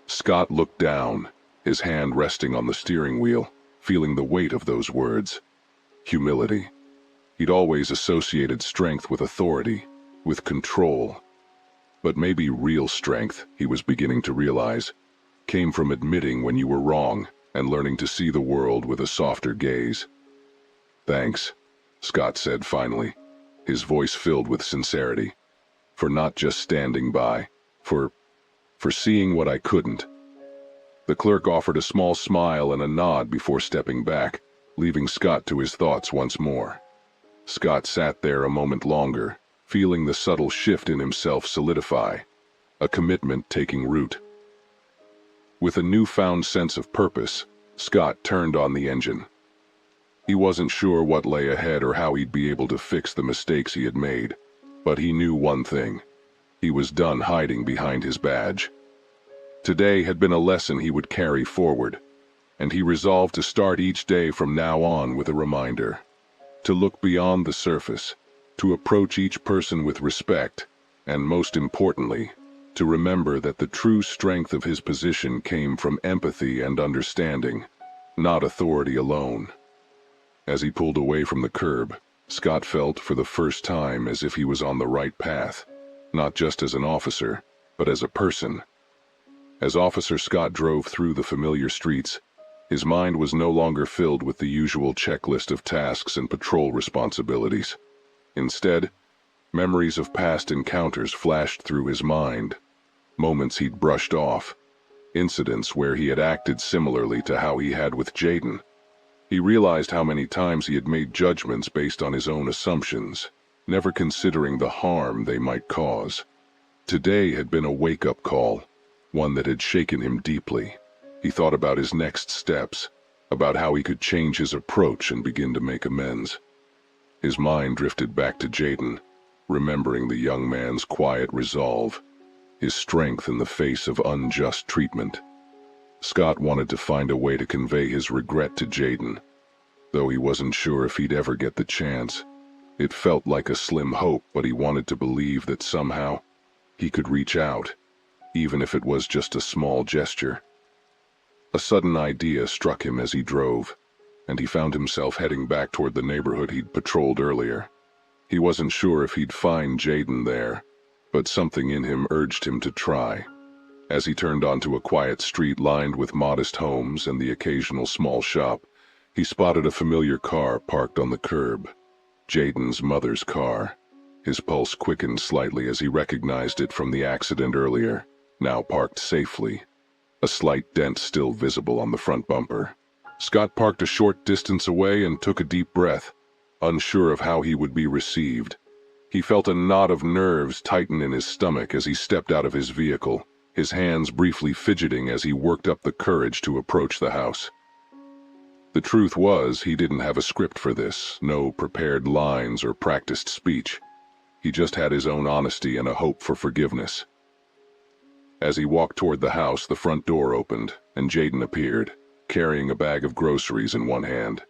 Scott looked down, his hand resting on the steering wheel, feeling the weight of those words. Humility. He'd always associated strength with authority, with control. But maybe real strength, he was beginning to realize, came from admitting when you were wrong and learning to see the world with a softer gaze. "Thanks," Scott said finally, his voice filled with sincerity, "for not just standing by, for seeing what I couldn't." The clerk offered a small smile and a nod before stepping back, leaving Scott to his thoughts once more. Scott sat there a moment longer, feeling the subtle shift in himself solidify, a commitment taking root. With a newfound sense of purpose, Scott turned on the engine. He wasn't sure what lay ahead or how he'd be able to fix the mistakes he had made, but he knew one thing: he was done hiding behind his badge. Today had been a lesson he would carry forward, and he resolved to start each day from now on with a reminder: to look beyond the surface, to approach each person with respect, and most importantly, to remember that the true strength of his position came from empathy and understanding, not authority alone. As he pulled away from the curb, Scott felt for the first time as if he was on the right path, not just as an officer, but as a person. As Officer Scott drove through the familiar streets, his mind was no longer filled with the usual checklist of tasks and patrol responsibilities. Instead, memories of past encounters flashed through his mind, moments he'd brushed off, incidents where he had acted similarly to how he had with Jaden. He realized how many times he had made judgments based on his own assumptions, never considering the harm they might cause. Today had been a wake-up call, one that had shaken him deeply. He thought about his next steps, about how he could change his approach and begin to make amends. His mind drifted back to Jaden, remembering the young man's quiet resolve, his strength in the face of unjust treatment. Scott wanted to find a way to convey his regret to Jaden, though he wasn't sure if he'd ever get the chance. It felt like a slim hope, but he wanted to believe that somehow he could reach out, even if it was just a small gesture. A sudden idea struck him as he drove, and he found himself heading back toward the neighborhood he'd patrolled earlier. He wasn't sure if he'd find Jaden there, but something in him urged him to try. As he turned onto a quiet street lined with modest homes and the occasional small shop, he spotted a familiar car parked on the curb. Jaden's mother's car. His pulse quickened slightly as he recognized it from the accident earlier, now parked safely, a slight dent still visible on the front bumper. Scott parked a short distance away and took a deep breath, unsure of how he would be received. He felt a knot of nerves tighten in his stomach as he stepped out of his vehicle, his hands briefly fidgeting as he worked up the courage to approach the house. The truth was, he didn't have a script for this, no prepared lines or practiced speech. He just had his own honesty and a hope for forgiveness. As he walked toward the house, the front door opened, and Jaden appeared, carrying a bag of groceries in one hand.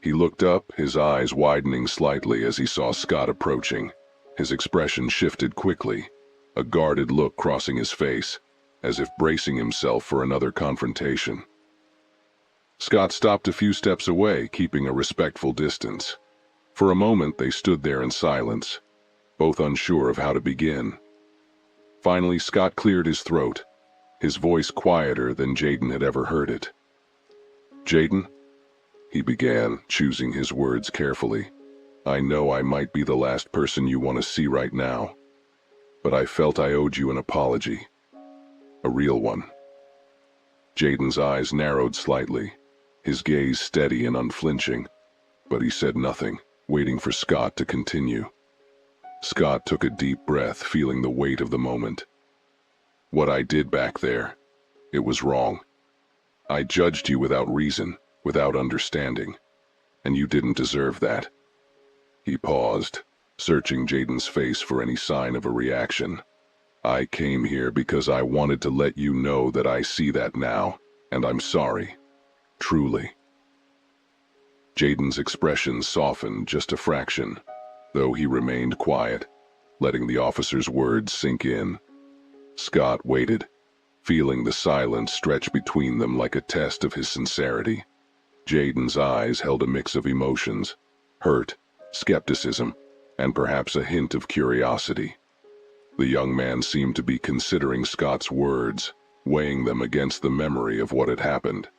He looked up, his eyes widening slightly as he saw Scott approaching. His expression shifted quickly, a guarded look crossing his face, as if bracing himself for another confrontation. Scott stopped a few steps away, keeping a respectful distance. For a moment they stood there in silence, both unsure of how to begin. Finally, Scott cleared his throat, his voice quieter than Jaden had ever heard it. "Jaden," he began, choosing his words carefully, "I know I might be the last person you want to see right now, but I felt I owed you an apology. A real one." Jaden's eyes narrowed slightly, his gaze steady and unflinching, but he said nothing, waiting for Scott to continue. Scott took a deep breath, feeling the weight of the moment. "What I did back there, it was wrong. I judged you without reason, without understanding, and you didn't deserve that." He paused, searching Jaden's face for any sign of a reaction. "I came here because I wanted to let you know that I see that now, and I'm sorry. Truly." Jaden's expression softened just a fraction, though he remained quiet, letting the officer's words sink in. Scott waited, feeling the silence stretch between them like a test of his sincerity. Jaden's eyes held a mix of emotions: hurt, skepticism, and perhaps a hint of curiosity. The young man seemed to be considering Scott's words, weighing them against the memory of what had happened.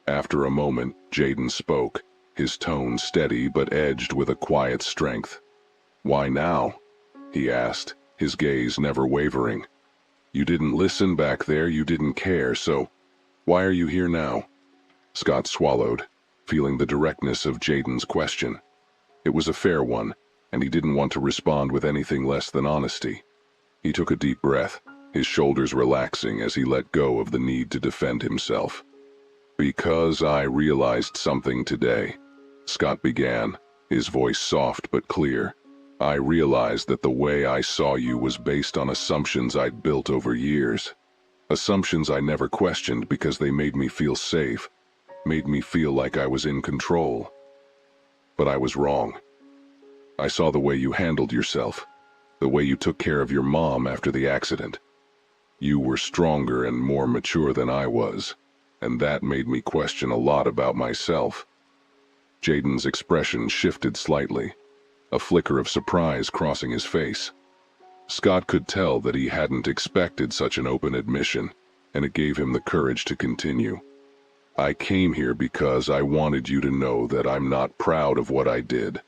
After a moment, Jaden spoke, his tone steady but edged with a quiet strength. "Why now?" he asked, his gaze never wavering. "You didn't listen back there, you didn't care, so why are you here now?" Scott swallowed, feeling the directness of Jaden's question. It was a fair one, and he didn't want to respond with anything less than honesty. He took a deep breath, his shoulders relaxing as he let go of the need to defend himself. "Because I realized something today," Scott began, his voice soft but clear. "I realized that the way I saw you was based on assumptions I'd built over years. Assumptions I never questioned because they made me feel safe, made me feel like I was in control. But I was wrong. I saw the way you handled yourself, the way you took care of your mom after the accident. You were stronger and more mature than I was, and that made me question a lot about myself." Jaden's expression shifted slightly, a flicker of surprise crossing his face. Scott could tell that he hadn't expected such an open admission, and it gave him the courage to continue. "I came here because I wanted you to know that I'm not proud of what I did,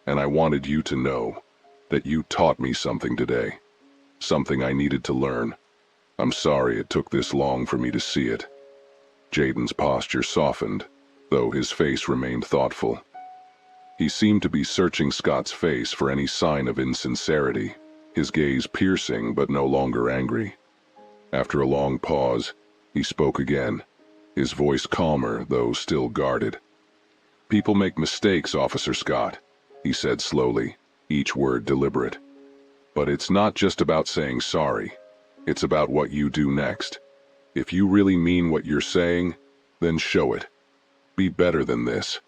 and I wanted you to know that you taught me something today, something I needed to learn. I'm sorry it took this long for me to see it." Jaden's posture softened, though his face remained thoughtful. He seemed to be searching Scott's face for any sign of insincerity, his gaze piercing but no longer angry. After a long pause, he spoke again, his voice calmer though still guarded. "People make mistakes, Officer Scott," he said slowly, each word deliberate. "But it's not just about saying sorry. It's about what you do next. If you really mean what you're saying, then show it. Be better than this."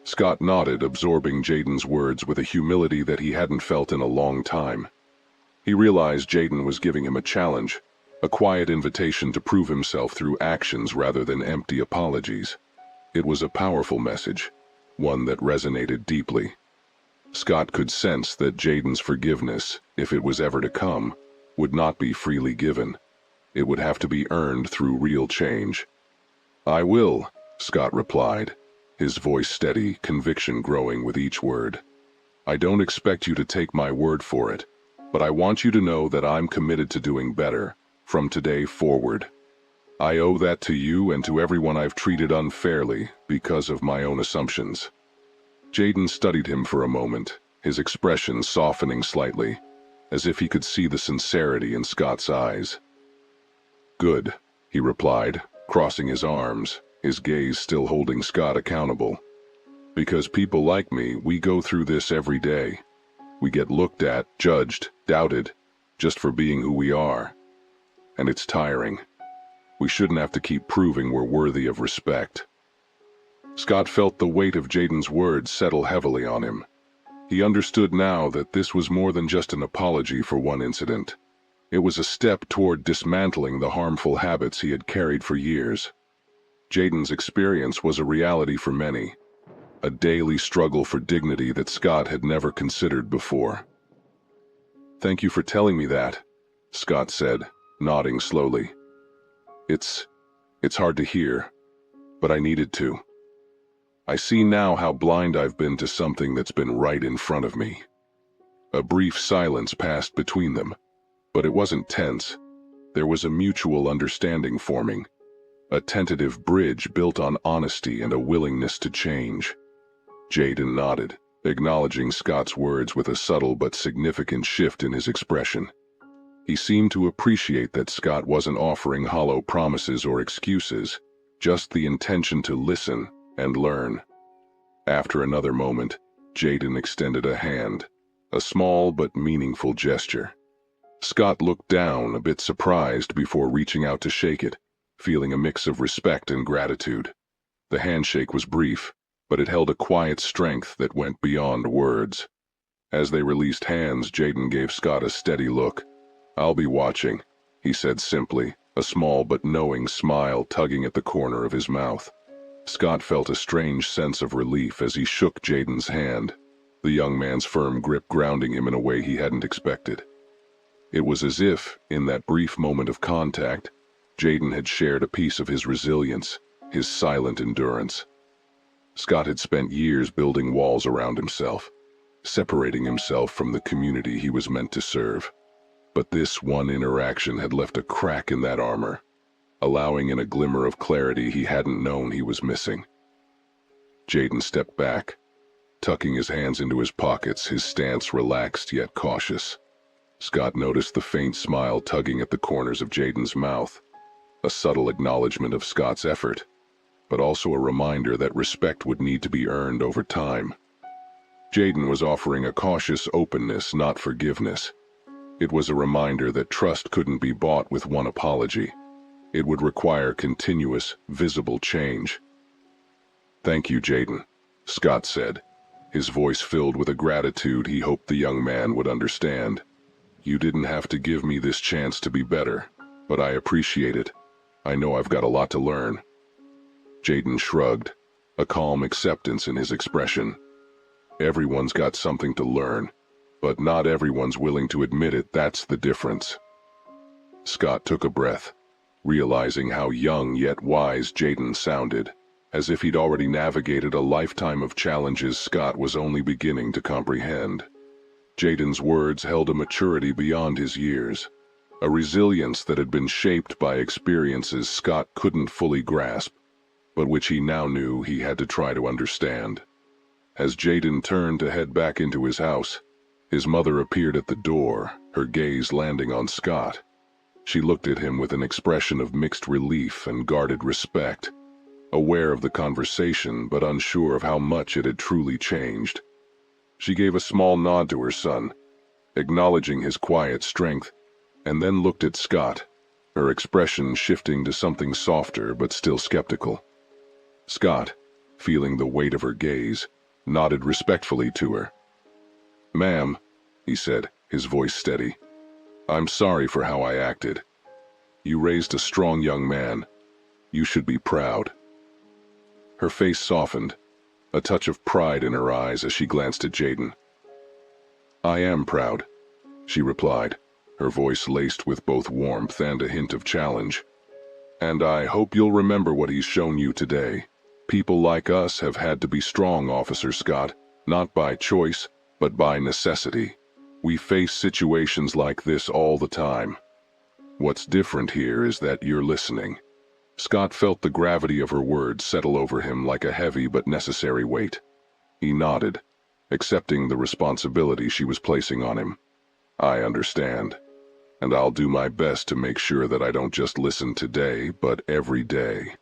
Scott nodded, absorbing Jaden's words with a humility that he hadn't felt in a long time. He realized Jaden was giving him a challenge, a quiet invitation to prove himself through actions rather than empty apologies. It was a powerful message, one that resonated deeply. Scott could sense that Jaden's forgiveness, if it was ever to come, would not be freely given. It would have to be earned through real change. "I will," Scott replied, his voice steady, conviction growing with each word. "I don't expect you to take my word for it, but I want you to know that I'm committed to doing better, from today forward. I owe that to you and to everyone I've treated unfairly because of my own assumptions." Jaden studied him for a moment, his expression softening slightly, as if he could see the sincerity in Scott's eyes. "Good," he replied, crossing his arms, his gaze still holding Scott accountable. "Because people like me, we go through this every day. We get looked at, judged, doubted, just for being who we are. And it's tiring. We shouldn't have to keep proving we're worthy of respect." Scott felt the weight of Jaden's words settle heavily on him. He understood now that this was more than just an apology for one incident. It was a step toward dismantling the harmful habits he had carried for years. Jaden's experience was a reality for many, a daily struggle for dignity that Scott had never considered before. "Thank you for telling me that," Scott said, nodding slowly. It's hard to hear, but I needed to. I see now how blind I've been to something that's been right in front of me." A brief silence passed between them, but it wasn't tense. There was a mutual understanding forming, a tentative bridge built on honesty and a willingness to change. Jaden nodded, acknowledging Scott's words with a subtle but significant shift in his expression. He seemed to appreciate that Scott wasn't offering hollow promises or excuses, just the intention to listen and learn. After another moment, Jaden extended a hand, a small but meaningful gesture. Scott looked down, a bit surprised, before reaching out to shake it, feeling a mix of respect and gratitude. The handshake was brief, but it held a quiet strength that went beyond words. As they released hands, Jaden gave Scott a steady look. "I'll be watching," he said simply, a small but knowing smile tugging at the corner of his mouth. Scott felt a strange sense of relief as he shook Jaden's hand, the young man's firm grip grounding him in a way he hadn't expected. It was as if, in that brief moment of contact, Jaden had shared a piece of his resilience, his silent endurance. Scott had spent years building walls around himself, separating himself from the community he was meant to serve. But this one interaction had left a crack in that armor, allowing in a glimmer of clarity he hadn't known he was missing. Jaden stepped back, tucking his hands into his pockets, his stance relaxed yet cautious. Scott noticed the faint smile tugging at the corners of Jaden's mouth, a subtle acknowledgement of Scott's effort, but also a reminder that respect would need to be earned over time. Jaden was offering a cautious openness, not forgiveness. It was a reminder that trust couldn't be bought with one apology. It would require continuous, visible change. "Thank you, Jaden," Scott said, his voice filled with a gratitude he hoped the young man would understand. "You didn't have to give me this chance to be better, but I appreciate it. I know I've got a lot to learn." Jaden shrugged, a calm acceptance in his expression. Everyone's got something to learn, but not everyone's willing to admit it. That's the difference. Scott took a breath, realizing how young yet wise Jaden sounded, as if he'd already navigated a lifetime of challenges Scott was only beginning to comprehend. Jaden's words held a maturity beyond his years, a resilience that had been shaped by experiences Scott couldn't fully grasp, but which he now knew he had to try to understand. As Jaden turned to head back into his house, his mother appeared at the door, her gaze landing on Scott. She looked at him with an expression of mixed relief and guarded respect, aware of the conversation but unsure of how much it had truly changed. She gave a small nod to her son, acknowledging his quiet strength, and then looked at Scott, her expression shifting to something softer but still skeptical. Scott, feeling the weight of her gaze, nodded respectfully to her. "Ma'am," he said, his voice steady, "I'm sorry for how I acted. You raised a strong young man. You should be proud." Her face softened, a touch of pride in her eyes as she glanced at Jaden. "I am proud," she replied, her voice laced with both warmth and a hint of challenge. "And I hope you'll remember what he's shown you today. People like us have had to be strong, Officer Scott, not by choice, but by necessity. We face situations like this all the time. What's different here is that you're listening." Scott felt the gravity of her words settle over him like a heavy but necessary weight. He nodded, accepting the responsibility she was placing on him. "I understand, and I'll do my best to make sure that I don't just listen today, but every day."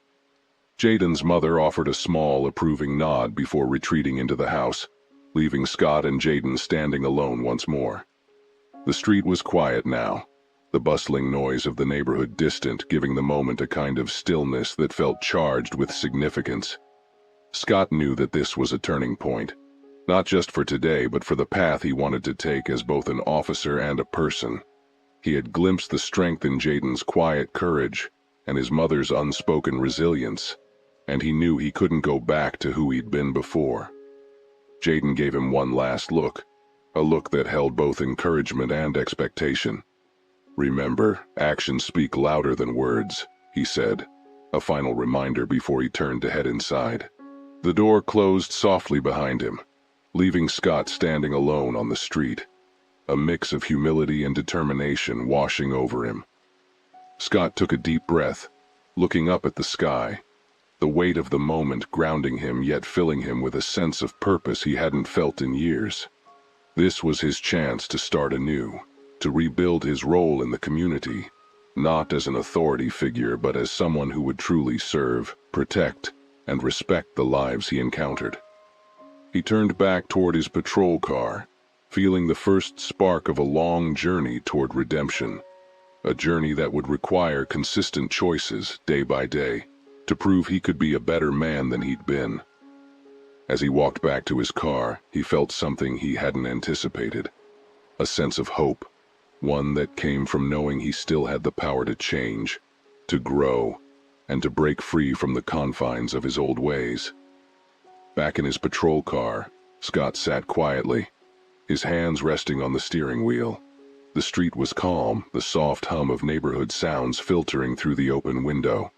Jaden's mother offered a small, approving nod before retreating into the house, leaving Scott and Jaden standing alone once more. The street was quiet now, the bustling noise of the neighborhood distant, giving the moment a kind of stillness that felt charged with significance. Scott knew that this was a turning point, not just for today but for the path he wanted to take as both an officer and a person. He had glimpsed the strength in Jaden's quiet courage and his mother's unspoken resilience, and he knew he couldn't go back to who he'd been before. Jaden gave him one last look, a look that held both encouragement and expectation. "Remember, actions speak louder than words," he said, a final reminder before he turned to head inside. The door closed softly behind him, leaving Scott standing alone on the street, a mix of humility and determination washing over him. Scott took a deep breath, looking up at the sky, the weight of the moment grounding him yet filling him with a sense of purpose he hadn't felt in years. This was his chance to start anew, to rebuild his role in the community, not as an authority figure but as someone who would truly serve, protect, and respect the lives he encountered. He turned back toward his patrol car, feeling the first spark of a long journey toward redemption, a journey that would require consistent choices day by day to prove he could be a better man than he'd been. As he walked back to his car, he felt something he hadn't anticipated, a sense of hope, one that came from knowing he still had the power to change, to grow, and to break free from the confines of his old ways. Back in his patrol car, Scott sat quietly, his hands resting on the steering wheel. The street was calm, the soft hum of neighborhood sounds filtering through the open window.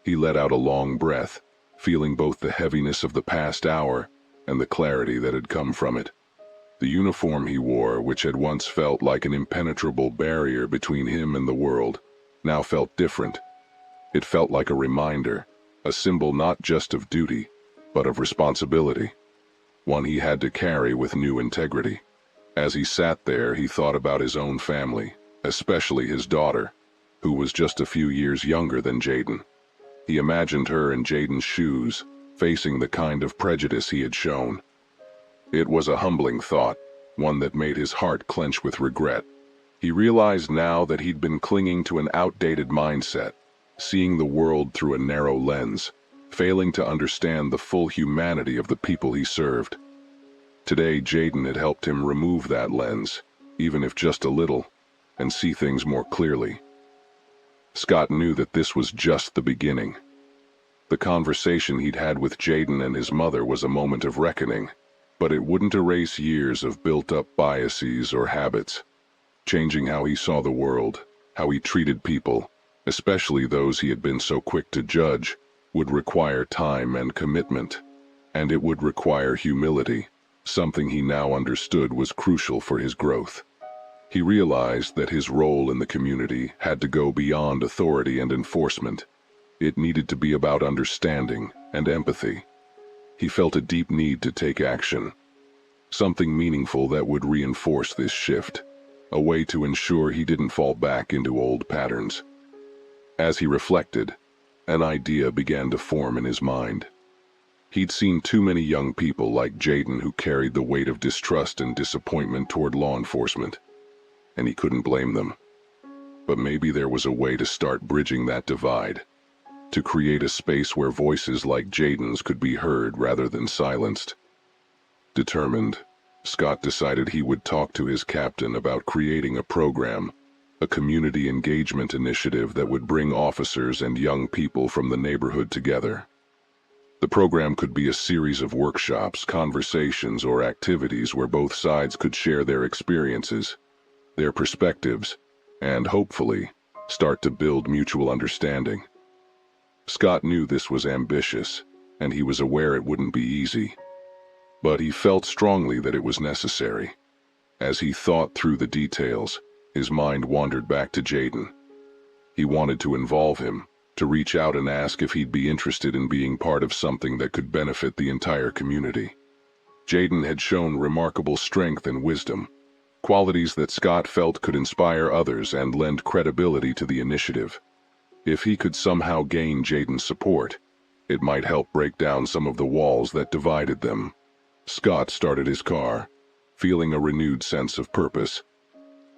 He let out a long breath, feeling both the heaviness of the past hour and the clarity that had come from it. The uniform he wore, which had once felt like an impenetrable barrier between him and the world, now felt different. It felt like a reminder, a symbol not just of duty, but of responsibility, one he had to carry with new integrity. As he sat there, he thought about his own family, especially his daughter, who was just a few years younger than Jaden. He imagined her in Jaden's shoes, facing the kind of prejudice he had shown. It was a humbling thought, one that made his heart clench with regret. He realized now that he'd been clinging to an outdated mindset, seeing the world through a narrow lens, failing to understand the full humanity of the people he served. Today, Jaden had helped him remove that lens, even if just a little, and see things more clearly. Scott knew that this was just the beginning. The conversation he'd had with Jaden and his mother was a moment of reckoning, but it wouldn't erase years of built-up biases or habits. Changing how he saw the world, how he treated people, especially those he had been so quick to judge, would require time and commitment, and it would require humility, something he now understood was crucial for his growth. He realized that his role in the community had to go beyond authority and enforcement. It needed to be about understanding and empathy. He felt a deep need to take action, something meaningful that would reinforce this shift, a way to ensure he didn't fall back into old patterns. As he reflected, an idea began to form in his mind. He'd seen too many young people like Jaden who carried the weight of distrust and disappointment toward law enforcement, and he couldn't blame them. But maybe there was a way to start bridging that divide, to create a space where voices like Jaden's could be heard rather than silenced. Determined, Scott decided he would talk to his captain about creating a program, a community engagement initiative that would bring officers and young people from the neighborhood together. The program could be a series of workshops, conversations, or activities where both sides could share their experiences, their perspectives, and hopefully start to build mutual understanding. Scott knew this was ambitious, and he was aware it wouldn't be easy. But he felt strongly that it was necessary. As he thought through the details, his mind wandered back to Jaden. He wanted to involve him, to reach out and ask if he'd be interested in being part of something that could benefit the entire community. Jaden had shown remarkable strength and wisdom, qualities that Scott felt could inspire others and lend credibility to the initiative. If he could somehow gain Jaden's support, it might help break down some of the walls that divided them. Scott started his car, feeling a renewed sense of purpose.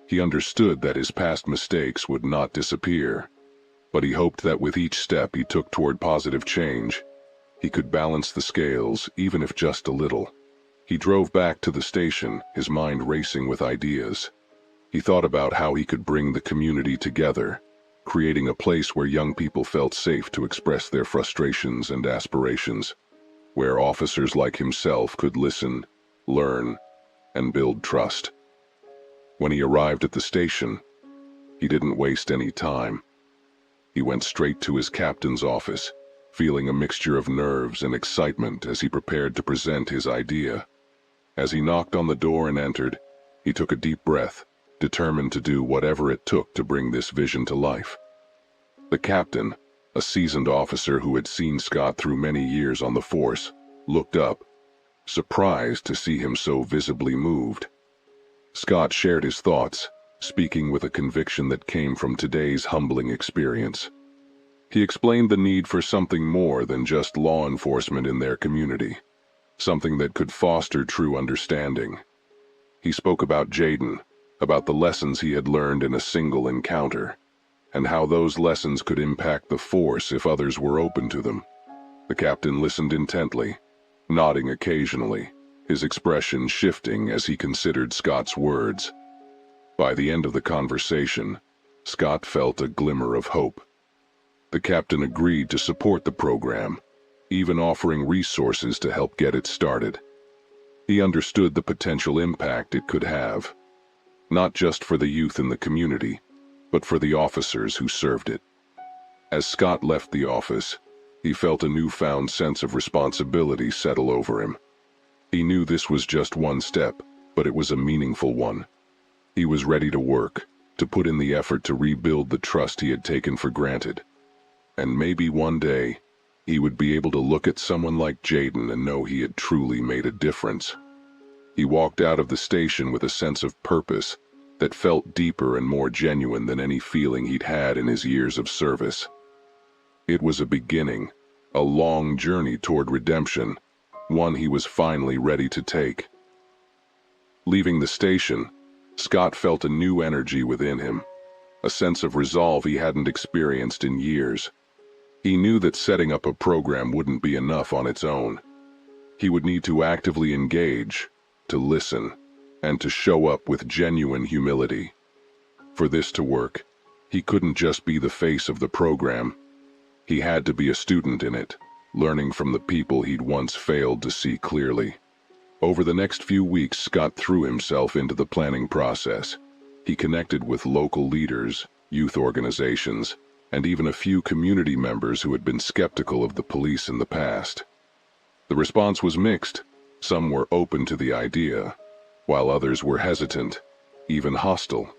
He understood that his past mistakes would not disappear, but he hoped that with each step he took toward positive change, he could balance the scales, even if just a little. He drove back to the station, his mind racing with ideas. He thought about how he could bring the community together, creating a place where young people felt safe to express their frustrations and aspirations, where officers like himself could listen, learn, and build trust. When he arrived at the station, he didn't waste any time. He went straight to his captain's office, feeling a mixture of nerves and excitement as he prepared to present his idea. As he knocked on the door and entered, he took a deep breath, determined to do whatever it took to bring this vision to life. The captain, a seasoned officer who had seen Scott through many years on the force, looked up, surprised to see him so visibly moved. Scott shared his thoughts, speaking with a conviction that came from today's humbling experience. He explained the need for something more than just law enforcement in their community, something that could foster true understanding. He spoke about Jaden, about the lessons he had learned in a single encounter, and how those lessons could impact the force if others were open to them. The captain listened intently, nodding occasionally, his expression shifting as he considered Scott's words. By the end of the conversation, Scott felt a glimmer of hope. The captain agreed to support the program, even offering resources to help get it started. He understood the potential impact it could have. not just for the youth in the community, but for the officers who served it. As Scott left the office, he felt a newfound sense of responsibility settle over him. He knew this was just one step, but it was a meaningful one. He was ready to work, to put in the effort to rebuild the trust he had taken for granted. And maybe one day, he would be able to look at someone like Jaden and know he had truly made a difference. He walked out of the station with a sense of purpose that felt deeper and more genuine than any feeling he'd had in his years of service. It was a beginning, a long journey toward redemption, one he was finally ready to take. Leaving the station, Scott felt a new energy within him, a sense of resolve he hadn't experienced in years. He knew that setting up a program wouldn't be enough on its own. He would need to actively engage, to listen, and to show up with genuine humility. For this to work, he couldn't just be the face of the program. He had to be a student in it, learning from the people he'd once failed to see clearly. Over the next few weeks, Scott threw himself into the planning process. He connected with local leaders, youth organizations, and even a few community members who had been skeptical of the police in the past. The response was mixed. Some were open to the idea, while others were hesitant, even hostile.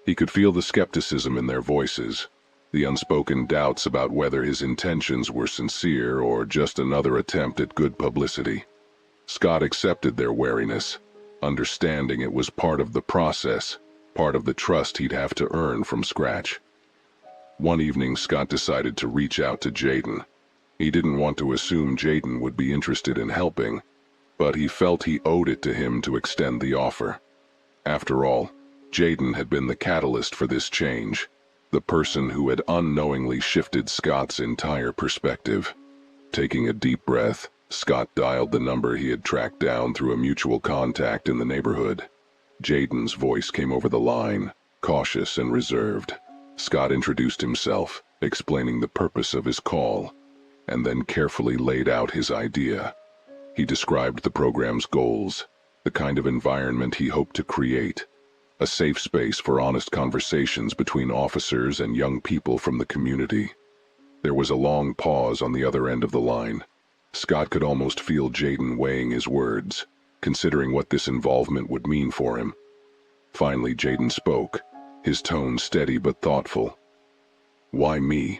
He could feel the skepticism in their voices, the unspoken doubts about whether his intentions were sincere or just another attempt at good publicity. Scott accepted their wariness, understanding it was part of the process, part of the trust he'd have to earn from scratch. One evening, Scott decided to reach out to Jaden. He didn't want to assume Jaden would be interested in helping, but he felt he owed it to him to extend the offer. After all, Jaden had been the catalyst for this change, the person who had unknowingly shifted Scott's entire perspective. Taking a deep breath, Scott dialed the number he had tracked down through a mutual contact in the neighborhood. Jaden's voice came over the line, cautious and reserved. Scott introduced himself, explaining the purpose of his call, and then carefully laid out his idea. He described the program's goals, the kind of environment he hoped to create, a safe space for honest conversations between officers and young people from the community. There was a long pause on the other end of the line. Scott could almost feel Jaden weighing his words, considering what this involvement would mean for him. Finally, Jaden spoke, his tone steady but thoughtful. "Why me?"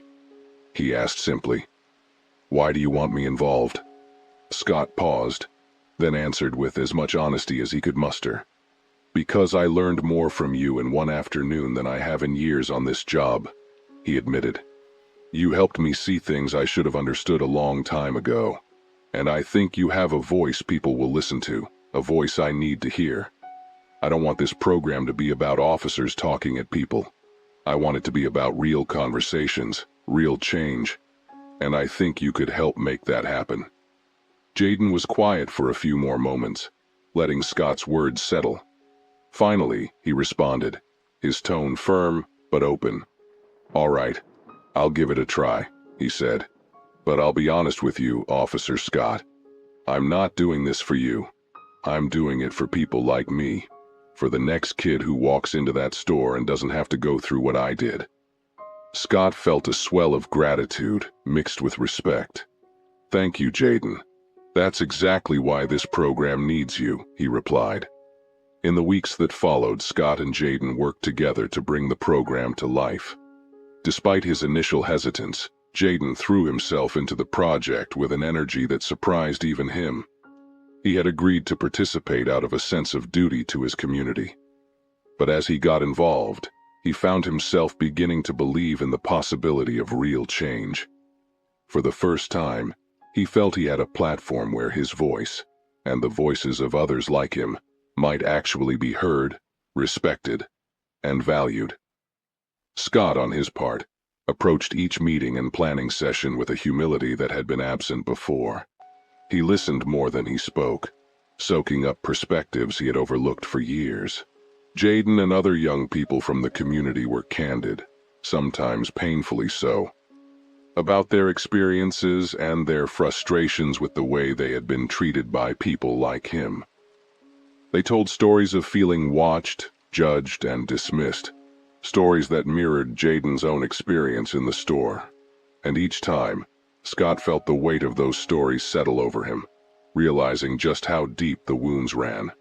he asked simply. "Why do you want me involved?" Scott paused, then answered with as much honesty as he could muster. "Because I learned more from you in one afternoon than I have in years on this job," he admitted. "You helped me see things I should have understood a long time ago, and I think you have a voice people will listen to, a voice I need to hear. I don't want this program to be about officers talking at people. I want it to be about real conversations, real change, and I think you could help make that happen." Jaden was quiet for a few more moments, letting Scott's words settle. Finally, he responded, his tone firm but open. "All right, I'll give it a try," he said. "But I'll be honest with you, Officer Scott. I'm not doing this for you. I'm doing it for people like me, for the next kid who walks into that store and doesn't have to go through what I did." Scott felt a swell of gratitude mixed with respect. "Thank you, Jaden. That's exactly why this program needs you," he replied. In the weeks that followed, Scott and Jaden worked together to bring the program to life. Despite his initial hesitance, Jaden threw himself into the project with an energy that surprised even him. He had agreed to participate out of a sense of duty to his community. But as he got involved, he found himself beginning to believe in the possibility of real change. For the first time, he felt he had a platform where his voice, and the voices of others like him, might actually be heard, respected, and valued. Scott, on his part, approached each meeting and planning session with a humility that had been absent before. He listened more than he spoke, soaking up perspectives he had overlooked for years. Jaden and other young people from the community were candid, sometimes painfully so, about their experiences and their frustrations with the way they had been treated by people like him. They told stories of feeling watched, judged, and dismissed. Stories that mirrored Jaden's own experience in the store. And each time, Scott felt the weight of those stories settle over him, realizing just how deep the wounds ran.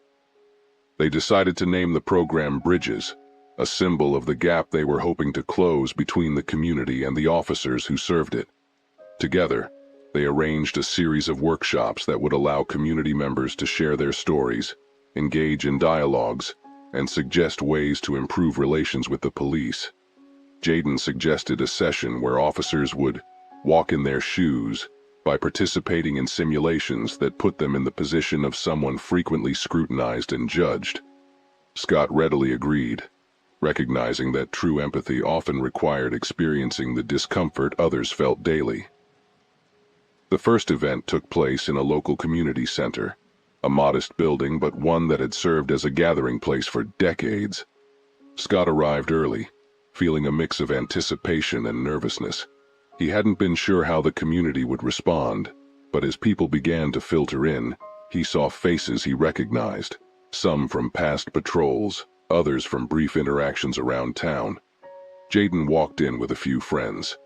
They decided to name the program Bridges, a symbol of the gap they were hoping to close between the community and the officers who served it. Together, they arranged a series of workshops that would allow community members to share their stories, engage in dialogues, and suggest ways to improve relations with the police. Jaden suggested a session where officers would walk in their shoes by participating in simulations that put them in the position of someone frequently scrutinized and judged. Scott readily agreed, recognizing that true empathy often required experiencing the discomfort others felt daily. The first event took place in a local community center, a modest building but one that had served as a gathering place for decades. Scott arrived early, feeling a mix of anticipation and nervousness. He hadn't been sure how the community would respond, but as people began to filter in, he saw faces he recognized, some from past patrols, others from brief interactions around town. Jaden walked in with a few friends,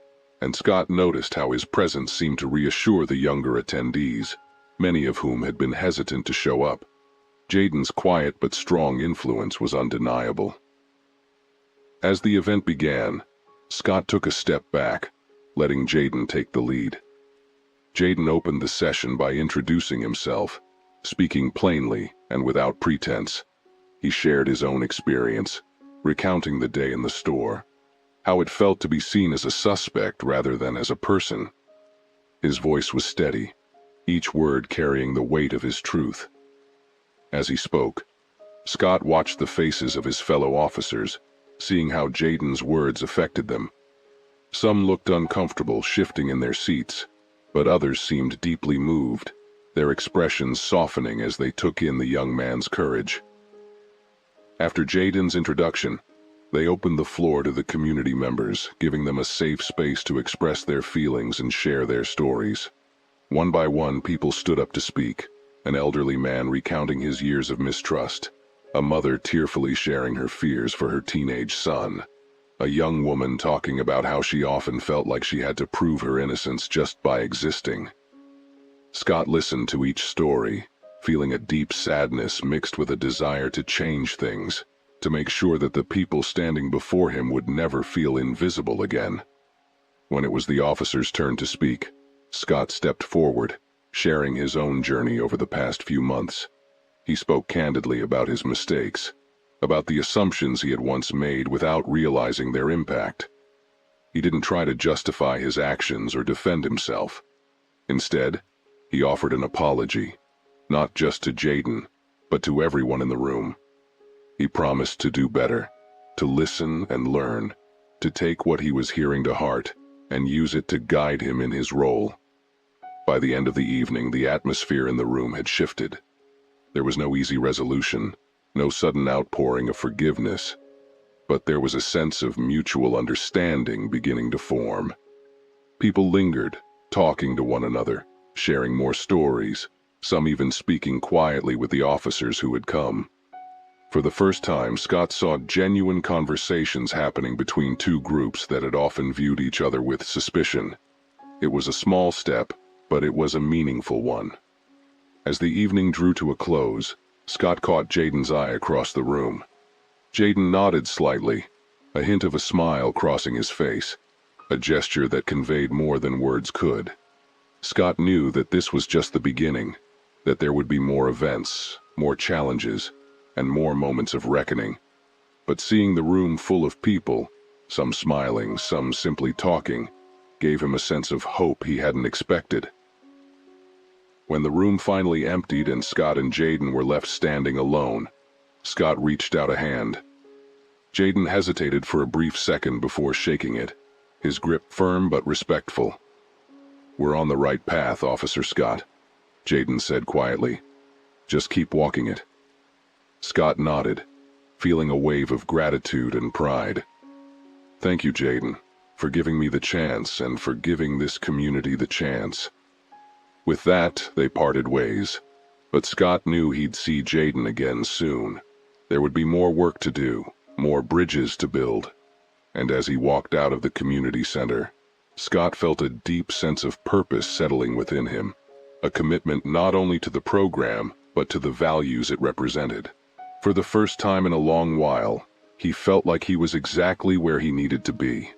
and Scott noticed how his presence seemed to reassure the younger attendees, many of whom had been hesitant to show up. Jaden's quiet but strong influence was undeniable. As the event began, Scott took a step back, letting Jaden take the lead. Jaden opened the session by introducing himself, speaking plainly and without pretense. He shared his own experience, recounting the day in the store, how it felt to be seen as a suspect rather than as a person. His voice was steady, each word carrying the weight of his truth. As he spoke, Scott watched the faces of his fellow officers, seeing how Jaden's words affected them. Some looked uncomfortable, shifting in their seats, but others seemed deeply moved, their expressions softening as they took in the young man's courage. After Jaden's introduction, they opened the floor to the community members, giving them a safe space to express their feelings and share their stories. One by one, people stood up to speak, an elderly man recounting his years of mistrust, a mother tearfully sharing her fears for her teenage son, a young woman talking about how she often felt like she had to prove her innocence just by existing. Scott listened to each story, feeling a deep sadness mixed with a desire to change things, to make sure that the people standing before him would never feel invisible again. When it was the officer's turn to speak, Scott stepped forward, sharing his own journey over the past few months. He spoke candidly about his mistakes, about the assumptions he had once made without realizing their impact. He didn't try to justify his actions or defend himself. Instead, he offered an apology, not just to Jaden, but to everyone in the room. He promised to do better, to listen and learn, to take what he was hearing to heart and use it to guide him in his role. By the end of the evening, the atmosphere in the room had shifted. There was no easy resolution, no sudden outpouring of forgiveness, but there was a sense of mutual understanding beginning to form. People lingered, talking to one another, sharing more stories, some even speaking quietly with the officers who had come. For the first time, Scott saw genuine conversations happening between two groups that had often viewed each other with suspicion. It was a small step, but it was a meaningful one. As the evening drew to a close, Scott caught Jaden's eye across the room. Jaden nodded slightly, a hint of a smile crossing his face, a gesture that conveyed more than words could. Scott knew that this was just the beginning, that there would be more events, more challenges, and more moments of reckoning. But seeing the room full of people, some smiling, some simply talking, gave him a sense of hope he hadn't expected. When the room finally emptied and Scott and Jaden were left standing alone, Scott reached out a hand. Jaden hesitated for a brief second before shaking it, his grip firm but respectful. "We're on the right path, Officer Scott," Jaden said quietly. "Just keep walking it." Scott nodded, feeling a wave of gratitude and pride. "Thank you, Jaden, for giving me the chance and for giving this community the chance." With that, they parted ways, but Scott knew he'd see Jaden again soon. There would be more work to do, more bridges to build, and as he walked out of the community center, Scott felt a deep sense of purpose settling within him, a commitment not only to the program, but to the values it represented. For the first time in a long while, he felt like he was exactly where he needed to be,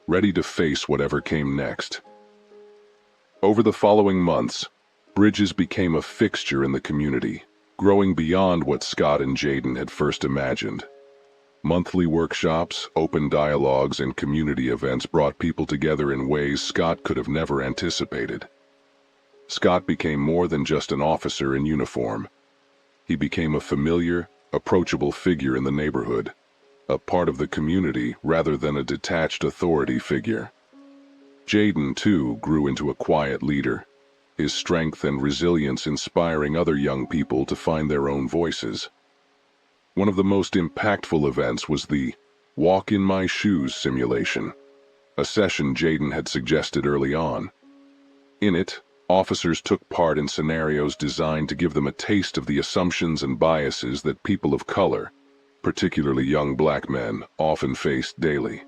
ready to face whatever came next. Over the following months, bridges became a fixture in the community, growing beyond what Scott and Jaden had first imagined. Monthly workshops, open dialogues, and community events brought people together in ways Scott could have never anticipated. Scott became more than just an officer in uniform. He became a familiar, approachable figure in the neighborhood, a part of the community rather than a detached authority figure. Jaden, too, grew into a quiet leader, his strength and resilience inspiring other young people to find their own voices. One of the most impactful events was the Walk in My Shoes simulation, a session Jaden had suggested early on. In it, officers took part in scenarios designed to give them a taste of the assumptions and biases that people of color, particularly young black men, often faced daily.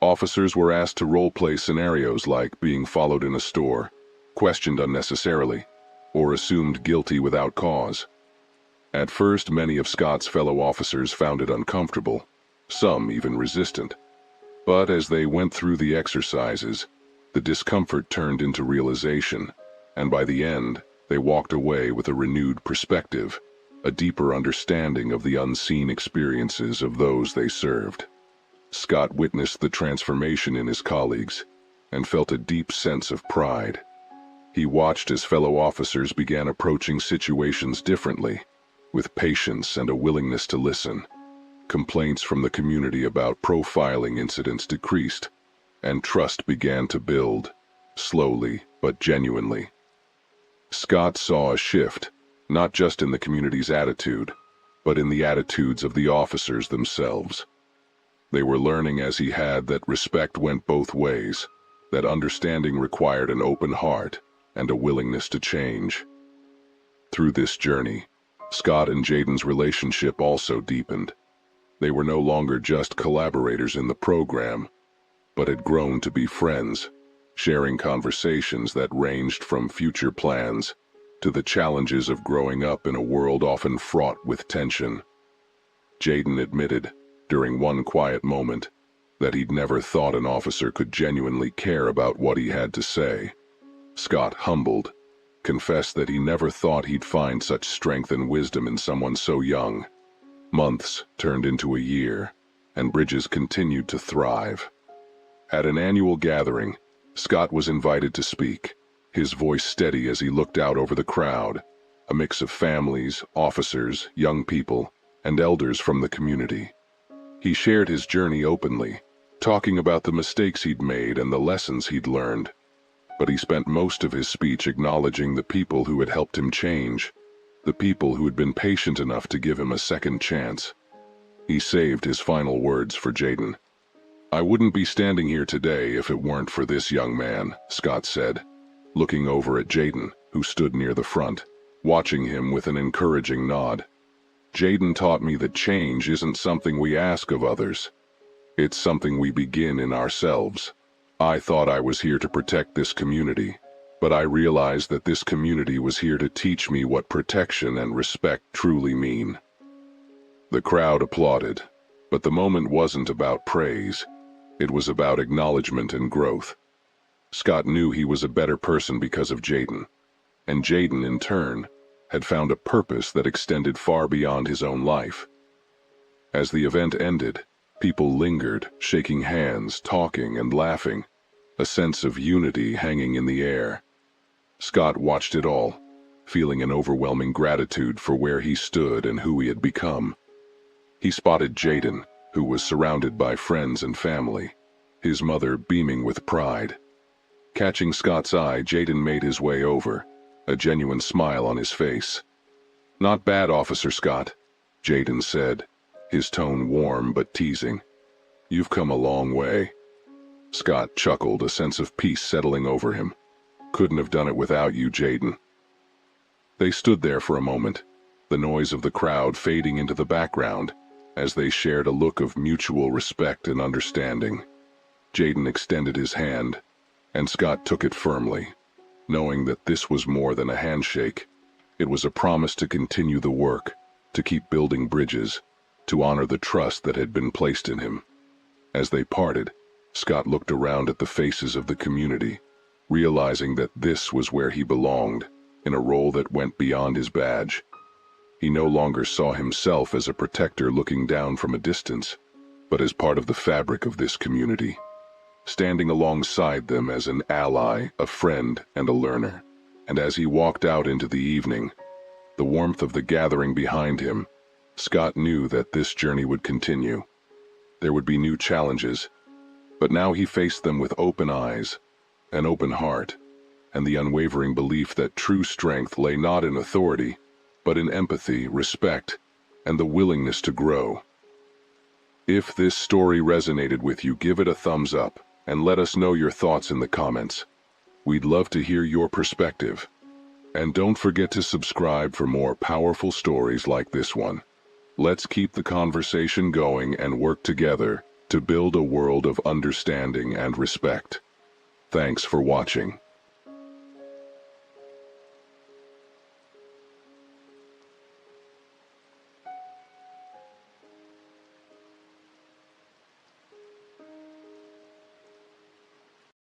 Officers were asked to role-play scenarios like being followed in a store, questioned unnecessarily, or assumed guilty without cause. At first, many of Scott's fellow officers found it uncomfortable, some even resistant. But as they went through the exercises, the discomfort turned into realization, and by the end, they walked away with a renewed perspective, a deeper understanding of the unseen experiences of those they served. Scott witnessed the transformation in his colleagues and felt a deep sense of pride. He watched as fellow officers began approaching situations differently, with patience and a willingness to listen. Complaints from the community about profiling incidents decreased, and trust began to build, slowly but genuinely. Scott saw a shift, not just in the community's attitude, but in the attitudes of the officers themselves. They were learning as he had that respect went both ways, that understanding required an open heart and a willingness to change. Through this journey, Scott and Jaden's relationship also deepened. They were no longer just collaborators in the program, but had grown to be friends, sharing conversations that ranged from future plans to the challenges of growing up in a world often fraught with tension. Jaden admitted, during one quiet moment, that he'd never thought an officer could genuinely care about what he had to say. Scott, humbled, confessed that he never thought he'd find such strength and wisdom in someone so young. Months turned into a year, and bridges continued to thrive. At an annual gathering, Scott was invited to speak, his voice steady as he looked out over the crowd, a mix of families, officers, young people, and elders from the community. He shared his journey openly, talking about the mistakes he'd made and the lessons he'd learned. But he spent most of his speech acknowledging the people who had helped him change, the people who had been patient enough to give him a second chance. He saved his final words for Jaden. "I wouldn't be standing here today if it weren't for this young man," Scott said, looking over at Jaden, who stood near the front, watching him with an encouraging nod. "Jaden taught me that change isn't something we ask of others. It's something we begin in ourselves. I thought I was here to protect this community, but I realized that this community was here to teach me what protection and respect truly mean." The crowd applauded, but the moment wasn't about praise. It was about acknowledgement and growth. Scott knew he was a better person because of Jaden, and Jaden, in turn, had found a purpose that extended far beyond his own life. As the event ended, people lingered, shaking hands, talking, and laughing, a sense of unity hanging in the air. Scott watched it all, feeling an overwhelming gratitude for where he stood and who he had become. He spotted Jaden, who was surrounded by friends and family, his mother beaming with pride. Catching Scott's eye, Jaden made his way over, a genuine smile on his face. "Not bad, Officer Scott," Jaden said, his tone warm but teasing. "You've come a long way." Scott chuckled, a sense of peace settling over him. "Couldn't have done it without you, Jaden." They stood there for a moment, the noise of the crowd fading into the background as they shared a look of mutual respect and understanding. Jaden extended his hand, and Scott took it firmly, knowing that this was more than a handshake. It was a promise to continue the work, to keep building bridges, to honor the trust that had been placed in him. As they parted, Scott looked around at the faces of the community, realizing that this was where he belonged, in a role that went beyond his badge. He no longer saw himself as a protector looking down from a distance, but as part of the fabric of this community, standing alongside them as an ally, a friend, and a learner. And as he walked out into the evening, the warmth of the gathering behind him, Scott knew that this journey would continue. There would be new challenges, but now he faced them with open eyes, an open heart, and the unwavering belief that true strength lay not in authority, but in empathy, respect, and the willingness to grow. If this story resonated with you, give it a thumbs up and let us know your thoughts in the comments. We'd love to hear your perspective. And don't forget to subscribe for more powerful stories like this one. Let's keep the conversation going and work together to build a world of understanding and respect. Thanks for watching.